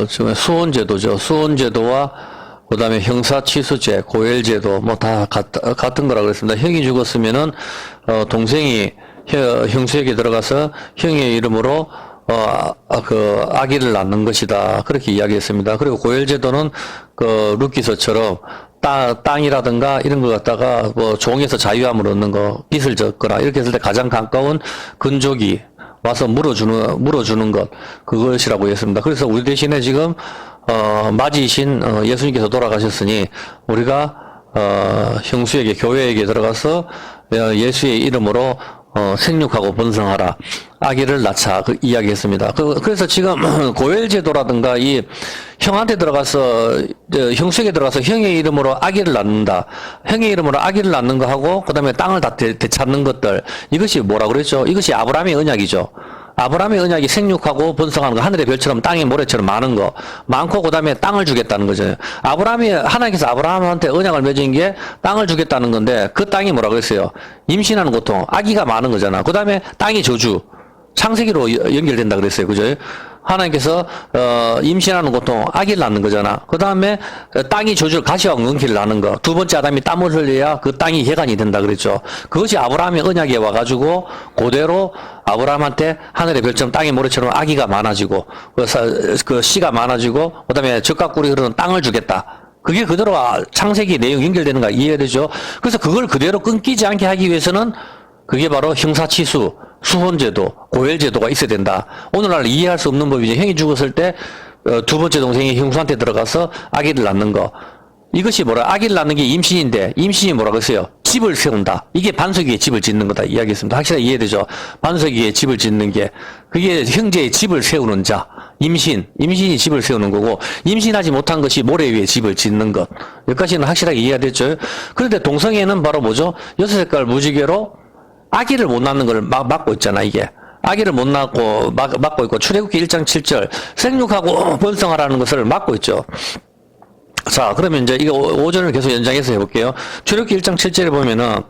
지금 수혼제도죠. 수혼제도와 그다음에 형사취수제, 고엘제도 뭐 다 같은 거라 그랬습니다. 형이 죽었으면은 동생이 형수에게 들어가서 형의 이름으로 그 아기를 낳는 것이다. 그렇게 이야기했습니다. 그리고 고엘제도는 그 룻기서처럼 땅이라든가 이런 거 갖다가 뭐 종에서 자유함을 얻는 거, 빚을 졌거나 이렇게 했을 때 가장 가까운 근족이 와서 물어주는 것, 그것이라고 했습니다. 그래서 우리 대신에 지금 맞이신 예수님께서 돌아가셨으니 우리가 형수에게, 교회에게 들어가서 예수의 이름으로 생육하고 번성하라, 아기를 낳자, 그 이야기했습니다. 그래서 지금 고엘제도라든가 이 형한테 들어가서 형수에게 들어가서 형의 이름으로 아기를 낳는다, 형의 이름으로 아기를 낳는 거 하고 그다음에 땅을 다 되찾는 것들, 이것이 뭐라 그랬죠? 이것이 아브라함의 언약이죠. 아브라함의 언약이 생육하고 번성하는 거, 하늘의 별처럼 땅의 모래처럼 많은 거, 많고 그다음에 땅을 주겠다는 거죠. 하나님께서 아브라함한테 언약을 맺은 게 땅을 주겠다는 건데, 그 땅이 뭐라 그랬어요? 임신하는 고통, 아기가 많은 거잖아. 그다음에 땅이 저주, 창세기로 연결된다 그랬어요. 그죠? 하나님께서 임신하는 고통, 아기를 낳는 거잖아. 그 다음에 땅이 저주, 가시와 엉겅퀴를 낳는 거. 두 번째 아담이 땀을 흘려야 그 땅이 혈관이 된다 그랬죠. 그것이 아브라함의 언약에 와가지고 그대로 아브라함한테 하늘의 별처럼 땅의 모래처럼 아기가 많아지고 그 씨가 많아지고 그다음에 젖과 꿀이 흐르는 땅을 주겠다. 그게 그대로 창세기 내용 연결되는가 이해되죠? 그래서 그걸 그대로 끊기지 않게 하기 위해서는 그게 바로 형사치수, 수혼제도, 고엘제도가 있어야 된다. 오늘날 이해할 수 없는 법이죠. 형이 죽었을 때 두 번째 동생이 형수한테 들어가서 아기를 낳는 거. 이것이 뭐라? 아기를 낳는 게 임신인데, 임신이 뭐라 그랬어요? 집을 세운다. 이게 반석 위에 집을 짓는 거다 이야기했습니다. 확실하게 이해되죠? 반석 위에 집을 짓는 게, 그게 형제의 집을 세우는 자. 임신이 집을 세우는 거고, 임신하지 못한 것이 모래 위에 집을 짓는 것. 여기까지는 확실하게 이해가 됐죠? 그런데 동성애는 바로 뭐죠? 여섯 색깔 무지개로 아기를 못 낳는 걸 막고 있잖아, 이게. 아기를 못 낳고 막고 있고, 출애굽기 1장 7절 생육하고 번성하라는 것을 막고 있죠. 자, 그러면 이제 이거 오전을 계속 연장해서 해볼게요. 출애굽기 1장 7절에 보면은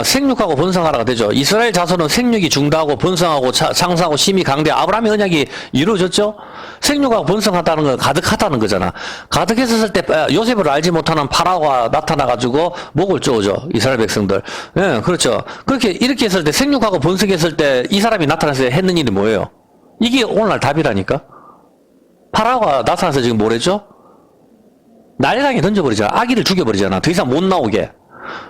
생육하고 번성하라가 되죠. 이스라엘 자손은 생육이 중다하고 번성하고 창성하고 심히 강대, 아브라함의 언약이 이루어졌죠. 생육하고 번성하다는 건 가득하다는 거잖아. 가득했을 때 요셉을 알지 못하는 파라오가 나타나가지고 목을 쪼죠, 이스라엘 백성들. 예, 그렇죠. 이렇게 했을 때, 생육하고 번성했을 때 이 사람이 나타나서 했는 일이 뭐예요? 이게 오늘날 답이라니까. 파라오가 나타나서 지금 뭐랬죠? 나일강에 던져버리잖아. 아기를 죽여버리잖아. 더 이상 못 나오게.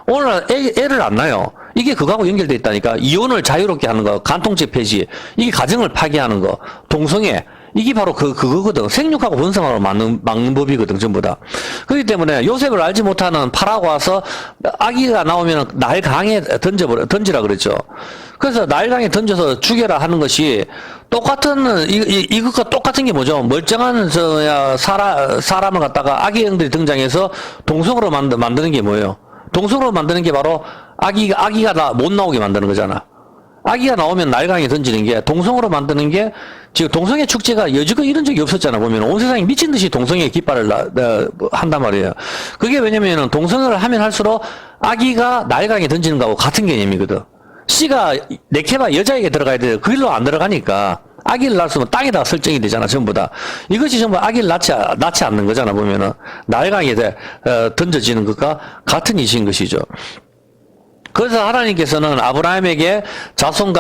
오늘 애를 안 낳아요. 이게 그거하고 연결돼 있다니까. 이혼을 자유롭게 하는 거, 간통죄 폐지, 이게 가정을 파괴하는 거, 동성애, 이게 바로 그거거든. 생육하고 번성하고 막는 법이거든, 전부 다. 그렇기 때문에 요셉을 알지 못하는 파라오가 와서 아기가 나오면 나일강에 던지라 그랬죠. 그래서 나일강에 던져서 죽여라 하는 것이 이것과 똑같은 게 뭐죠? 멀쩡한 사람을 갖다가 아기 형들이 등장해서 동성으로 만드는 게 뭐예요? 동성으로 만드는 게 바로 아기가 못 나오게 만드는 거잖아. 아기가 나오면 나일강에 던지는 게, 동성으로 만드는 게, 지금 동성애 축제가 여지껏 이런 적이 없었잖아. 보면 온 세상이 미친 듯이 동성애 깃발을 한단 말이에요. 그게 왜냐면은 동성애를 하면 할수록 아기가 나일강에 던지는 거하고 같은 개념이거든. 씨가 네케바 여자에게 들어가야 돼. 그 일로 안 들어가니까 아기를 낳았으면 땅에다 설정이 되잖아, 전부 다. 이것이 전부 아기를 낳지 않는 거잖아, 보면은. 나일강에 던져지는 것과 같은 이신 것이죠. 그래서 하나님께서는 아브라함에게 자손을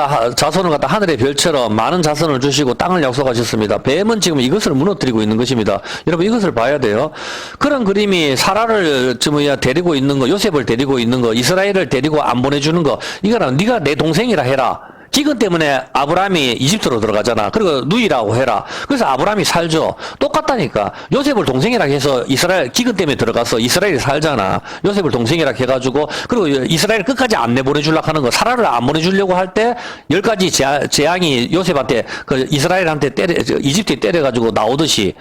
갖다 하늘의 별처럼 많은 자손을 주시고 땅을 약속하셨습니다. 뱀은 지금 이것을 무너뜨리고 있는 것입니다. 여러분, 이것을 봐야 돼요. 그런 그림이 사라를 데리고 있는 거, 요셉을 데리고 있는 거, 이스라엘을 데리고 안 보내주는 거, 이거는 네가 내 동생이라 해라. 기근 때문에 아브라함이 이집트로 들어가잖아. 그리고 누이라고 해라. 그래서 아브라함이 살죠. 똑같다니까. 요셉을 동생이라 해서 이스라엘 기근 때문에 들어가서 이스라엘이 살잖아. 요셉을 동생이라 해가지고, 그리고 이스라엘 끝까지 안 내보내주려고 하는 거, 사라를 안 보내주려고 할 때 10가지 재앙이 요셉한테, 이스라엘한테 이집트에 때려가지고 나오듯이,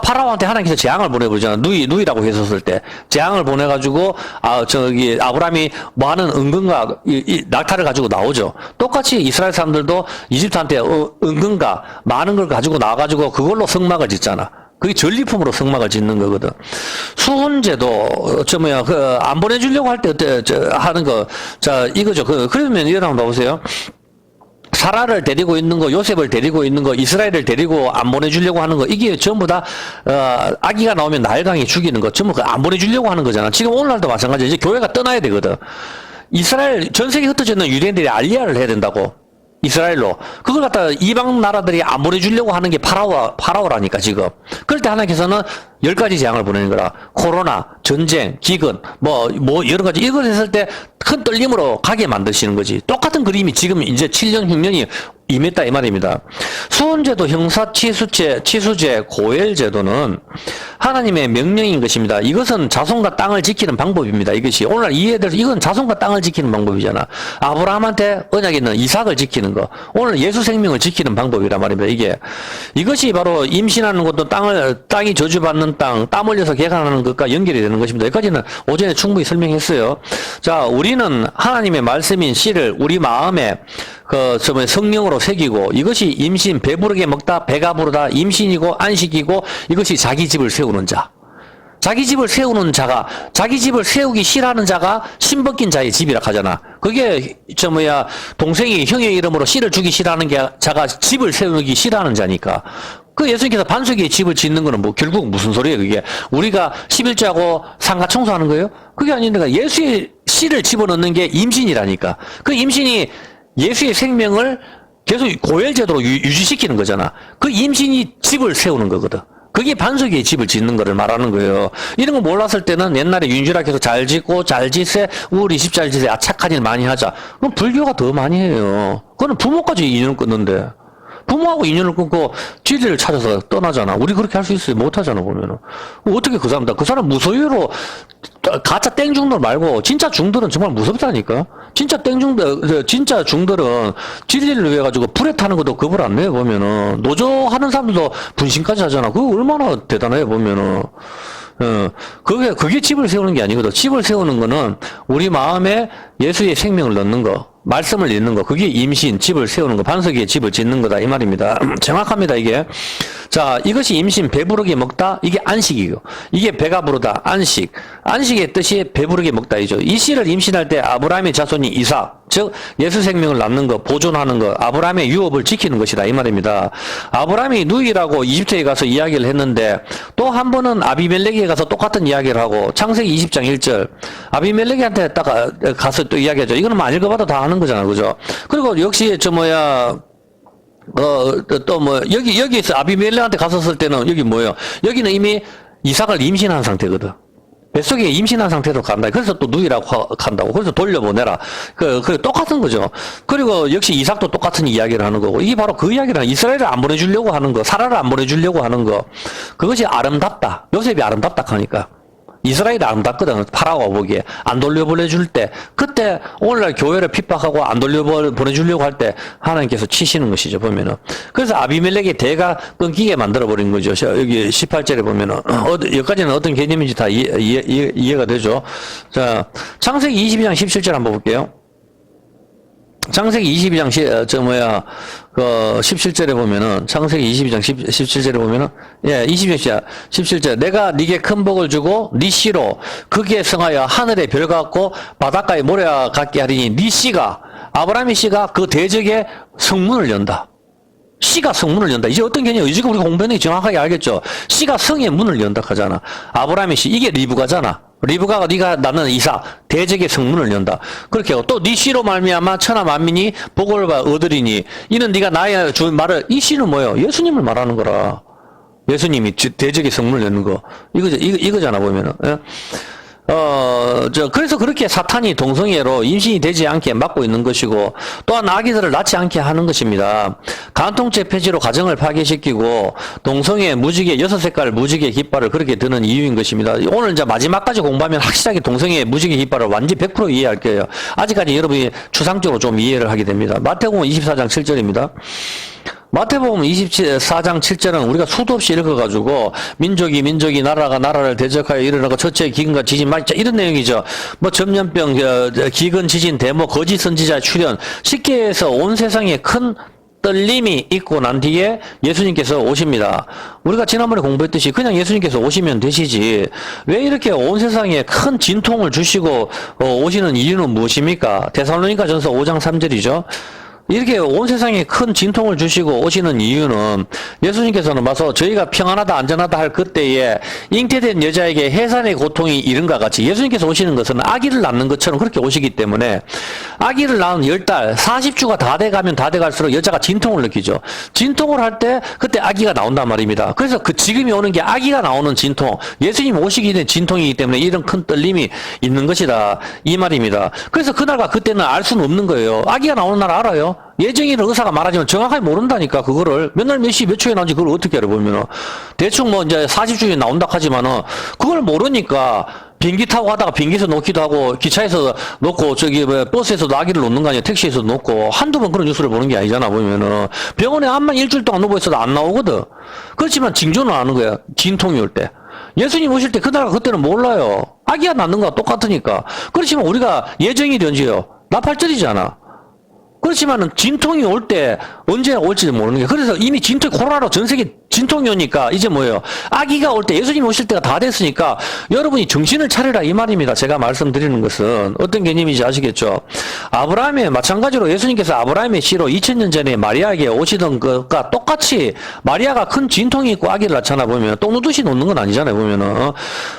파라오한테 하나님께서 재앙을 보내버리잖아. 누이라고 했었을 때. 재앙을 보내가지고, 아브라함이 뭐 하는 은근과 낙타를 가지고 나오죠. 똑같이 이스라엘 사람들도 이집트한테 은근과 많은 걸 가지고 나와가지고 그걸로 성막을 짓잖아. 그게 전리품으로 성막을 짓는 거거든. 수혼제도, 안 보내주려고 할 때, 하는 거, 이거죠. 그러면 이거 한번 봐보세요. 사라를 데리고 있는 거, 요셉을 데리고 있는 거, 이스라엘을 데리고 안 보내주려고 하는 거, 이게 전부 다, 아기가 나오면 나일강이 죽이는 거, 전부 안 보내주려고 하는 거잖아. 지금 오늘날도 마찬가지야. 이제 교회가 떠나야 되거든. 이스라엘, 전 세계 흩어져 있는 유대인들이 알리야를 해야 된다고. 이스라엘로. 그걸 갖다가 이방 나라들이 안 보내주려고 하는 게 파라오라니까, 지금. 그럴 때 하나님께서는 10가지 재앙을 보내는 거라. 코로나, 전쟁, 기근, 여러 가지. 이걸 했을 때 큰 떨림으로 가게 만드시는 거지. 똑같은 그림이 지금 이제 7년, 6년이 임했다, 이 말입니다. 수혼제도, 치수제, 고엘제도는 하나님의 명령인 것입니다. 이것은 자손과 땅을 지키는 방법입니다. 이것이. 오늘 이해돼서 이건 자손과 땅을 지키는 방법이잖아. 아브라함한테 언약이 있는 이삭을 지키는 거. 오늘 예수 생명을 지키는 방법이란 말입니다. 이것이 바로 임신하는 것도 땅이 저주받는 땀 흘려서 개간하는 것과 연결이 되는 것입니다. 여기까지는 오전에 충분히 설명했어요. 자, 우리는 하나님의 말씀인 씨를 우리 마음에 성령으로 새기고, 이것이 임신, 배부르게 먹다, 배가 부르다, 임신이고, 안식이고, 이것이 자기 집을 세우는 자. 자기 집을 세우는 자가, 자기 집을 세우기 싫어하는 자가 신벗긴 자의 집이라 하잖아. 그게, 동생이 형의 이름으로 씨를 주기 싫어하는 자가 집을 세우기 싫어하는 자니까. 그 예수님께서 반석에 집을 짓는 거는 결국 무슨 소리예요, 그게? 우리가 11조하고 상가 청소하는 거예요? 그게 아니니까 예수의 씨를 집어넣는 게 임신이라니까. 그 임신이 예수의 생명을 계속 고열제도로 유지시키는 거잖아. 그 임신이 집을 세우는 거거든. 그게 반석 위에 집을 짓는 거를 말하는 거예요. 이런 거 몰랐을 때는 옛날에 윤주락해서 잘 짓고 잘 짓세 우리 20잘 짓세 착한 일 많이 하자. 그럼 불교가 더 많이 해요. 그거는 부모까지 인연을 끊는데. 부모하고 인연을 끊고 진리를 찾아서 떠나잖아. 우리 그렇게 할 수 있어요? 못하잖아, 보면은. 어떻게 그 사람 무소유로 가짜 땡중들 말고 진짜 중들은 정말 무섭다니까. 진짜 진짜 중들은 진리를 위해 가지고 불에 타는 것도 겁을 안 내요, 보면은. 노조하는 사람들도 분신까지 하잖아. 그거 얼마나 대단해, 보면은. 그게 집을 세우는 게 아니거든. 집을 세우는 거는 우리 마음에 예수의 생명을 넣는 거, 말씀을 읽는 거, 그게 임신, 집을 세우는 거, 반석 위에 집을 짓는 거다, 이 말입니다. 정확합니다, 이게. 자, 이것이 임신, 배부르게 먹다, 이게 안식이고, 이게 배가 부르다, 안식. 안식의 뜻이 배부르게 먹다이죠. 이 씨를 임신할 때 아브라함의 자손이 이삭, 즉, 예수 생명을 낳는 거, 보존하는 거, 아브라함의 유업을 지키는 것이다, 이 말입니다. 아브라함이 누이라고 이집트에 가서 이야기를 했는데, 또 한 번은 아비멜렉에 가서 똑같은 이야기를 하고, 창세기 20장 1절, 아비멜렉한테 딱 가서 또 이야기하죠. 이거는 안 읽어봐도 다 아는 거잖아, 그죠? 그리고 역시, 여기서 아비멜렉한테 갔었을 때는, 여기 뭐예요? 여기는 이미 이삭을 임신한 상태거든. 뱃속에 임신한 상태로 간다. 그래서 또 누이라고 한다고. 그래서 돌려보내라. 그 똑같은 거죠. 그리고 역시 이삭도 똑같은 이야기를 하는 거고. 이게 바로 그 이야기를 이스라엘을 안 보내주려고 하는 거, 사라를 안 보내주려고 하는 거. 그것이 아름답다. 요셉이 아름답다 하니까. 이스라엘이 아름답거든. 파라오가 보기에. 안 돌려보내줄 때. 그때 오늘날 교회를 픽박하고 안 돌려보내주려고 할 때 하나님께서 치시는 것이죠, 보면은. 그래서 아비멜렉의 대가 끊기게 만들어버린 거죠. 여기 18절에 보면은. 여기까지는 어떤 개념인지 다 이해가 되죠. 자, 창세기 22장 17절 한번 볼게요. 창세기 22장 17절에 보면은, 창세기 22장 17절에 보면은, 22장 17절. 내가 네게 큰 복을 주고, 네 씨로, 그게 성하여 하늘의 별 같고, 바닷가의 모래와 같게 하리니, 네 씨가, 아브라함의 씨가 그 대적의 성문을 연다. 씨가 성문을 연다. 이제 어떤 개념이에요? 지금 우리가 공부했는 게 정확하게 알겠죠? 씨가 성의 문을 연다 하잖아. 아브라함의 씨, 이게 리브가잖아. 리브가가 네가 낳는 이삭, 대적의 성문을 연다. 그렇게 하고 또 네 씨로 말미암아 천하 만민이 복을 얻으리니 이는 네가 나의 주 말을, 이 씨는 뭐예요? 예수님을 말하는 거라. 예수님이 대적의 성문을 여는 거. 이거잖아, 보면은. 예? 그래서 그렇게 사탄이 동성애로 임신이 되지 않게 막고 있는 것이고, 또한 아기들을 낳지 않게 하는 것입니다. 간통죄 폐지로 가정을 파괴시키고, 동성애 무지개, 6색깔 무지개 깃발을 그렇게 드는 이유인 것입니다. 오늘 이제 마지막까지 공부하면 확실하게 동성애 무지개 깃발을 완전히 100% 이해할 거예요. 아직까지 여러분이 추상적으로 좀 이해를 하게 됩니다. 마태복음 24장 7절입니다. 마태복음 24장 7절은 우리가 수도 없이 읽어가지고 민족이 나라가 나라를 대적하여 일어나고 첫째 기근과 지진 말자 이런 내용이죠. 전염병, 기근, 지진, 데모, 거짓 선지자 출현, 쉽게 해서 온 세상에 큰 떨림이 있고 난 뒤에 예수님께서 오십니다. 우리가 지난번에 공부했듯이 그냥 예수님께서 오시면 되시지, 왜 이렇게 온 세상에 큰 진통을 주시고 오시는 이유는 무엇입니까? 데살로니가 전서 5장 3절이죠. 이렇게 온 세상에 큰 진통을 주시고 오시는 이유는 예수님께서는 와서 저희가 평안하다 안전하다 할 그때에 잉태된 여자에게 해산의 고통이 이른과 같이 예수님께서 오시는 것은 아기를 낳는 것처럼 그렇게 오시기 때문에 아기를 낳은 10달 40주가 다 돼가면 다 돼갈수록 여자가 진통을 느끼죠. 진통을 할 때 그때 아기가 나온단 말입니다. 그래서 그 지금이 오는 게 아기가 나오는 진통, 예수님 오시기 전에 진통이기 때문에 이런 큰 떨림이 있는 것이다 이 말입니다. 그래서 그날과 그때는 알 수는 없는 거예요. 아기가 나오는 날 알아요? 예정일을 의사가 말하지만 정확하게 모른다니까. 그거를 몇 날 몇 시 몇 초에 나온지 그걸 어떻게 알아 보면은 대충 뭐 이제 40주에 나온다 하지만은 그걸 모르니까 비행기 타고 가다가 비행기에서 놓기도 하고 기차에서 놓고 저기 뭐 버스에서도 아기를 놓는 거 아니야. 택시에서 놓고 한두 번 그런 뉴스를 보는 게 아니잖아. 보면은 병원에 암만 일주일 동안 누워 있어도 안 나오거든. 그렇지만 징조는 아는 거야. 진통이 올 때. 예수님 오실 때 그날 그때는 몰라요. 아기가 낳는 거와 똑같으니까. 그렇지만 우리가 예정일이 언제요? 나팔절이잖아. 그렇지만은 진통이 올 때 언제 올지 모르는 게, 그래서 이미 코로나로 전 세계 진통이 오니까 이제 뭐예요? 아기가 올 때, 예수님 오실 때가 다 됐으니까 여러분이 정신을 차리라 이 말입니다. 제가 말씀드리는 것은 어떤 개념인지 아시겠죠? 아브라함의 마찬가지로 예수님께서 아브라함의 씨로 2000년 전에 마리아에게 오시던 것과 똑같이 마리아가 큰 진통이 있고 아기를 낳잖아. 보면 똥 누듯이 놓는 건 아니잖아요. 보면은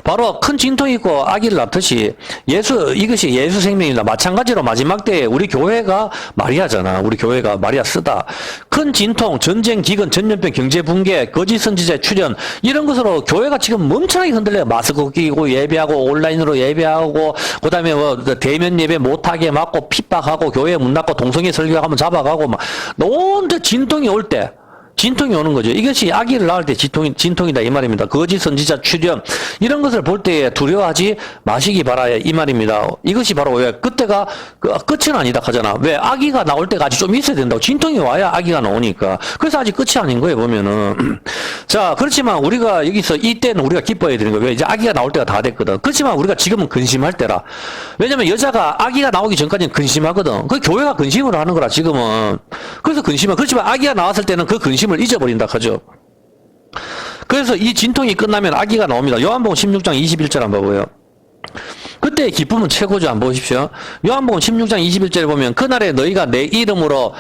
바로 큰 진통이 있고 아기를 낳듯이 이것이 예수 생명이다. 마찬가지로 마지막 때에 우리 교회가 마리아잖아. 우리 교회가 마리아 쓰다. 큰 진통, 전쟁, 기근, 전염병, 경제 붕괴, 거짓 선지자의 출현, 이런 것으로 교회가 지금 멈춰나게 흔들려요. 마스크 끼고 예배하고 온라인으로 예배하고 그다음에 뭐 대면 예배 못하게 막고 핍박하고 교회 문 닫고 동성애 설교하면 잡아가고 막 온데 진통이 올 때. 진통이 오는 거죠. 이것이 아기를 낳을 때 진통이다 이 말입니다. 거짓 선지자 출현, 이런 것을 볼 때에 두려워하지 마시기 바라야 이 말입니다. 이것이 바로 왜 그때가 끝은 아니다 하잖아. 왜? 아기가 나올 때가 아직 좀 있어야 된다고. 진통이 와야 아기가 나오니까. 그래서 아직 끝이 아닌 거예요 보면은. 자, 그렇지만 우리가 여기서 이때는 우리가 기뻐해야 되는 거예요. 왜? 이제 아기가 나올 때가 다 됐거든. 그렇지만 우리가 지금은 근심할 때라. 왜냐면 여자가 아기가 나오기 전까지는 근심하거든. 그 교회가 근심을 하는 거라 지금은. 그래서 근심은. 그렇지만 아기가 나왔을 때는 그 근심을 잊어버린다 하죠. 그래서 이 진통이 끝나면 아기가 나옵니다. 요한복음 16장 21절 한번 보고요. 그때의 기쁨은 최고죠. 한번 보십시오. 요한복음 16장 21절에 보면 그날에 너희가 내 이름으로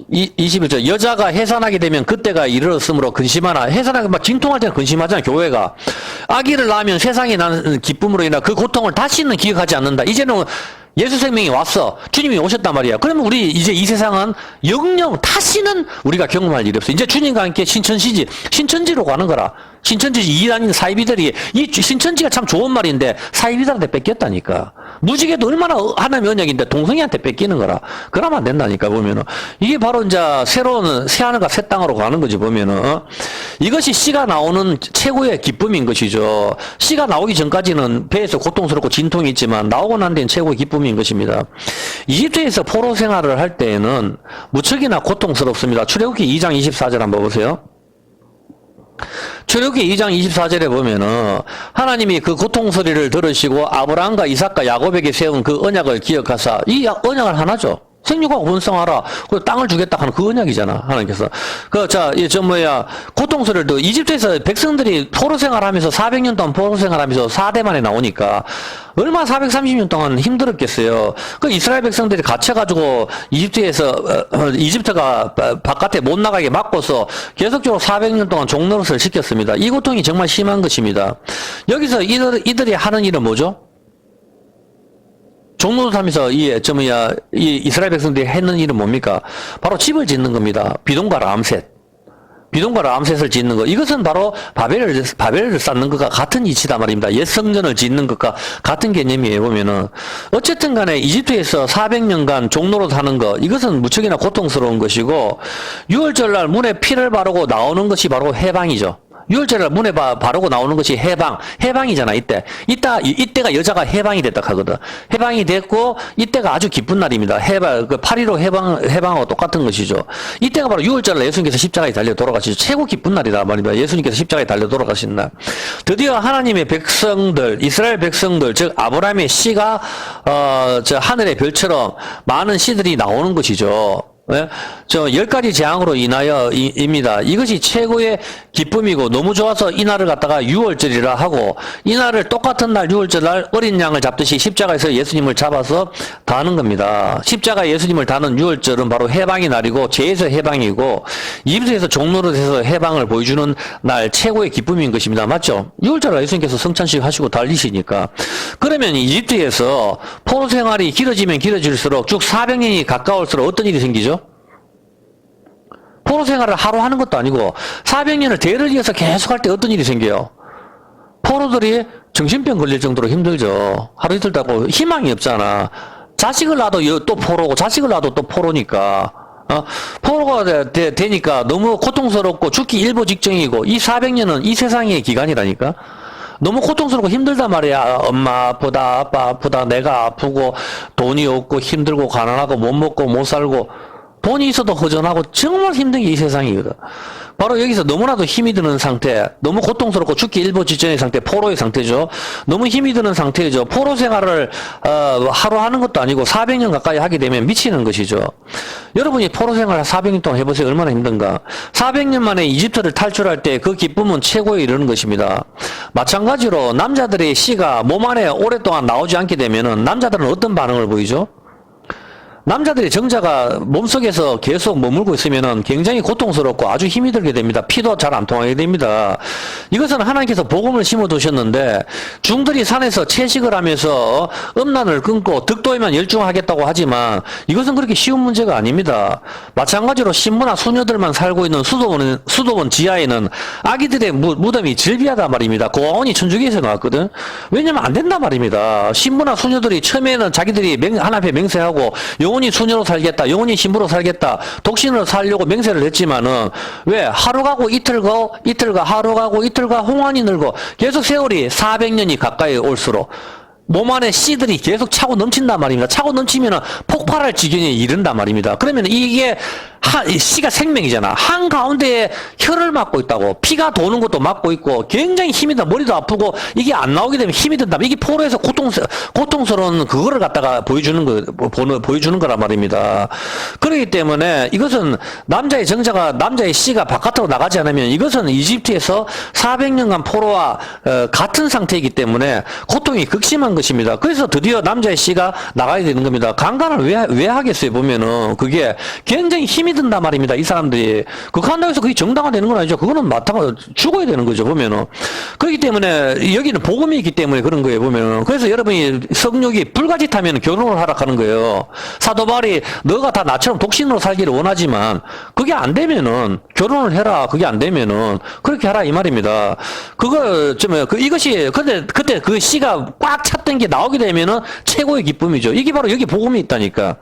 21절 여자가 해산하게 되면 그때가 이르렀으므로 근심하나. 해산하게 막 진통할 때는 근심하잖아. 교회가 아기를 낳으면 세상에 나는 기쁨으로 인하 그 고통을 다시는 기억하지 않는다. 이제는 예수 생명이 왔어. 주님이 오셨단 말이야. 그러면 우리 이제 이 세상은 영영 다시는 우리가 경험할 일이 없어. 이제 주님과 함께 신천지로 가는 거라. 신천지 이단인 사이비들이, 이 신천지가 참 좋은 말인데 사이비들한테 뺏겼다니까. 무지개도 얼마나 하나님의 언약인데 동성애한테 뺏기는 거라. 그러면 안 된다니까 보면은. 이게 바로 이제 새로운 새하늘과 새 땅으로 가는 거지 보면은. 이것이 씨가 나오는 최고의 기쁨인 것이죠. 씨가 나오기 전까지는 배에서 고통스럽고 진통이 있지만 나오고 난 데는 최고의 기쁨인 것입니다. 이집트에서 포로 생활을 할 때에는 무척이나 고통스럽습니다. 출애굽기 2장 24절 한번 보세요. 출애굽기 2장 24절에 보면은 하나님이 그 고통 소리를 들으시고 아브라함과 이삭과 야곱에게 세운 그 언약을 기억하사, 이 언약을 하나죠. 생육하고 번성하라. 그 땅을 주겠다 하는 그 언약이잖아. 하나님께서. 고통 소리를 듣고 이집트에서 백성들이 포로 생활하면서 400년 동안 포로 생활하면서 4대 만에 나오니까 얼마나 430년 동안 힘들었겠어요. 그 이스라엘 백성들이 갇혀가지고 이집트가 바깥에 못 나가게 막고서 계속적으로 400년 동안 종노릇을 시켰습니다. 이 고통이 정말 심한 것입니다. 여기서 이들이 하는 일은 뭐죠? 종노릇하면서 이 이스라엘 백성들이 했는 일은 뭡니까? 바로 집을 짓는 겁니다. 비동과 람셋을 짓는 거. 이것은 바로 바벨을 쌓는 것과 같은 이치다 말입니다. 옛 성전을 짓는 것과 같은 개념이에요. 보면은 어쨌든 간에 이집트에서 400년간 종노릇 하는 거, 이것은 무척이나 고통스러운 것이고, 유월절날 문에 피를 바르고 나오는 것이 바로 해방이죠. 유월절날 문에 바르고 나오는 것이 해방이잖아. 이때가 여자가 해방이 됐다 하거든. 해방이 됐고 이때가 아주 기쁜 날입니다. 8.15 해방하고 똑같은 것이죠. 이때가 바로 유월절날 예수님께서 십자가에 달려 돌아가시죠. 최고 기쁜 날이다 말입니다. 예수님께서 십자가에 달려 돌아가신 날. 드디어 하나님의 백성들, 이스라엘 백성들, 즉 아브라함의 씨가 하늘의 별처럼 많은 씨들이 나오는 것이죠. 예? 저 10가지 재앙으로 인하여입니다. 이것이 최고의 기쁨이고 너무 좋아서 이날을 갖다가 유월절이라 하고 이날을 똑같은 날 유월절 날 어린 양을 잡듯이 십자가에서 예수님을 잡아서 다는 겁니다. 십자가 예수님을 다는 유월절은 바로 해방의 날이고 죄에서 해방이고 이집트에서 종노릇에서 해방을 보여주는 날 최고의 기쁨인 것입니다. 맞죠? 유월절 예수님께서 성찬식 하시고 달리시니까 그러면 이집트에서 포로 생활이 길어지면 길어질수록 쭉 400년이 가까울수록 어떤 일이 생기죠? 포로 생활을 하루 하는 것도 아니고 400년을 대를 이어서 계속 할 때 어떤 일이 생겨요? 포로들이 정신병 걸릴 정도로 힘들죠. 하루 이틀 다고 희망이 없잖아. 자식을 낳아도 또 포로고 자식을 낳아도 또 포로니까 포로가 되니까 너무 고통스럽고 죽기 일보 직전이고 이 400년은 이 세상의 기간이라니까. 너무 고통스럽고 힘들단 말이야. 엄마 아프다, 아빠 아프다, 내가 아프고 돈이 없고 힘들고 가난하고 못 먹고 못 살고 돈이 있어도 허전하고 정말 힘든 게 이 세상이거든. 바로 여기서 너무나도 힘이 드는 상태, 너무 고통스럽고 죽기 일보 직전의 상태, 포로의 상태죠. 너무 힘이 드는 상태죠. 포로 생활을 하루 하는 것도 아니고 400년 가까이 하게 되면 미치는 것이죠. 여러분이 포로 생활을 400년 동안 해보세요. 얼마나 힘든가. 400년 만에 이집트를 탈출할 때 그 기쁨은 최고에 이르는 것입니다. 마찬가지로 남자들의 씨가 몸 안에 오랫동안 나오지 않게 되면은 남자들은 어떤 반응을 보이죠? 남자들의 정자가 몸속에서 계속 머물고 있으면은 굉장히 고통스럽고 아주 힘이 들게 됩니다. 피도 잘 안 통하게 됩니다. 이것은 하나님께서 복음을 심어 두셨는데 중들이 산에서 채식을 하면서 음란을 끊고 득도에만 열중하겠다고 하지만 이것은 그렇게 쉬운 문제가 아닙니다. 마찬가지로 신부나 수녀들만 살고 있는 수도원 지하에는 아기들의 무덤이 즐비하단 말입니다. 고아원이 천주교에서 나왔거든. 왜냐면 안 된단 말입니다. 신부나 수녀들이 처음에는 자기들이 하나님께 맹세하고 영원히 수녀로 살겠다, 영원히 신부로 살겠다, 독신으로 살려고 맹세를 했지만은 왜 하루 가고 이틀 가 하루 가고 이틀 가 홍환이 늘고 계속 세월이 400년이 가까이 올수록 몸 안에 씨들이 계속 차고 넘친단 말입니다. 차고 넘치면은 폭발할 지경에 이른단 말입니다. 그러면 이게 씨가 생명이잖아. 한가운데에 혀를 막고 있다고. 피가 도는 것도 막고 있고 굉장히 힘이 든다. 머리도 아프고 이게 안 나오게 되면 힘이 든다. 이게 포로에서 고통스러운 그거를 갖다가 보여주는 거란 말입니다. 그렇기 때문에 이것은 남자의 정자가 남자의 씨가 바깥으로 나가지 않으면 이것은 이집트에서 400년간 포로와 같은 상태이기 때문에 고통이 극심한 것입니다. 그래서 드디어 남자의 씨가 나가야 되는 겁니다. 강간을 왜 하겠어요? 보면은 그게 굉장히 힘이 든단 말입니다. 이 사람들이. 그거 한다고 해서 그게 정당화 되는 건 아니죠. 그거는 마땅하게 죽어야 되는 거죠. 보면은. 그렇기 때문에 여기는 복음이 있기 때문에 그런 거예요. 보면은. 그래서 여러분이 성욕이 불가짓하면 결혼을 하락하는 거예요. 사도 바울이 너가 다 나처럼 독신으로 살기를 원하지만 그게 안 되면은 결혼을 해라. 그게 안 되면은 그렇게 하라 이 말입니다. 이것이 그때 그 씨가 꽉 찼던 게 나오게 되면은 최고의 기쁨이죠. 이게 바로 여기 복음이 있다니까.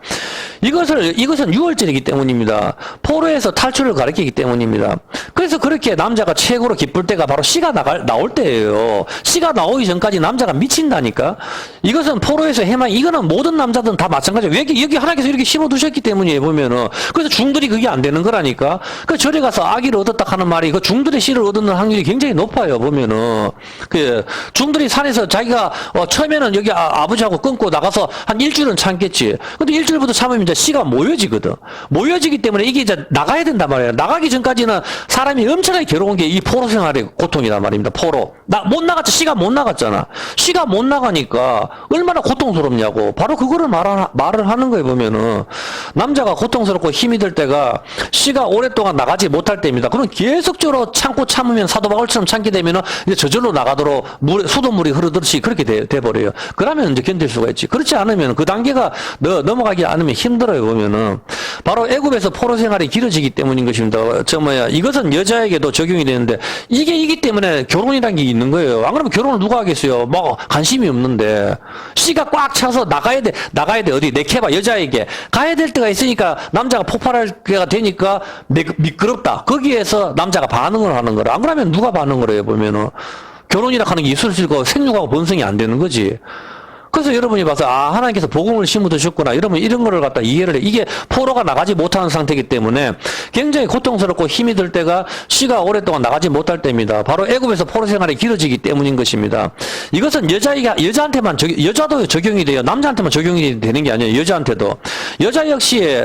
이것은 유월절이기 때문입니다. 포로에서 탈출을 가리키기 때문입니다. 그래서 그렇게 남자가 최고로 기쁠 때가 바로 씨가 나올 때예요. 씨가 나오기 전까지 남자가 미친다니까. 이것은 포로에서 이거는 모든 남자들은 다 마찬가지예요. 여기 하나님께서 이렇게 심어두셨기 때문이에요. 보면은. 그래서 중들이 그게 안 되는 거라니까. 그 절에 가서 아기를 얻었다 하는 말이 그 중들의 씨를 얻는 확률이 굉장히 높아요. 보면은. 중들이 산에서 자기가 처음에는 여기 아버지하고 끊고 나가서 한 일주일은 참겠지. 근데 일주일부터 참으면 이제 씨가 모여지거든. 모여지기 때문에 이게 이제 나가야 된단 말이에요. 나가기 전까지는 사람이 엄청나게 괴로운 게 이 포로 생활의 고통이란 말입니다. 포로. 못 나갔죠. 씨가 못 나갔잖아. 씨가 못 나가니까 얼마나 고통스럽냐고. 바로 그거를 말을 하는 거예요. 보면은. 남자가 고통스럽고 힘이 들 때가 씨가 오랫동안 나가지 못할 때입니다. 그럼 계속적으로 참고 참으면 사도 바울처럼 참게 되면은 이제 저절로 나가도록 수돗물이 흐르듯이 그렇게 돼버려요. 그러면 이제 견딜 수가 있지. 그렇지 않으면 그 단계가 넘어가지 않으면 힘들어요. 보면은. 바로 애굽에서 포로 생활이 길어지기 때문인 것입니다. 이것은 여자에게도 적용이 되는데 이기 때문에 결혼이라는 게 있는 거예요. 안 그러면 결혼을 누가 하겠어요? 관심이 없는데. 씨가 꽉 차서 나가야 돼. 어디 내켜봐. 여자에게. 가야 될 때가 있으니까 남자가 폭발할 때가 되니까 미끄럽다. 거기에서 남자가 반응을 하는 거라. 안 그러면 누가 반응을 해요? 보면은. 결혼이라 하는 게 있을 수 있고 생육하고 번성이 안 되는 거지. 그래서 여러분이 봐서 하나님께서 복음을 심어 두셨구나 이러면 이런 거를 갖다 이해를 해. 이게 포로가 나가지 못하는 상태이기 때문에 굉장히 고통스럽고 힘이 들 때가 씨가 오랫동안 나가지 못할 때입니다. 바로 애굽에서 포로 생활이 길어지기 때문인 것입니다. 이것은 여자한테만 여자도 적용이 돼요. 남자한테만 적용이 되는 게 아니에요. 여자한테도. 여자 역시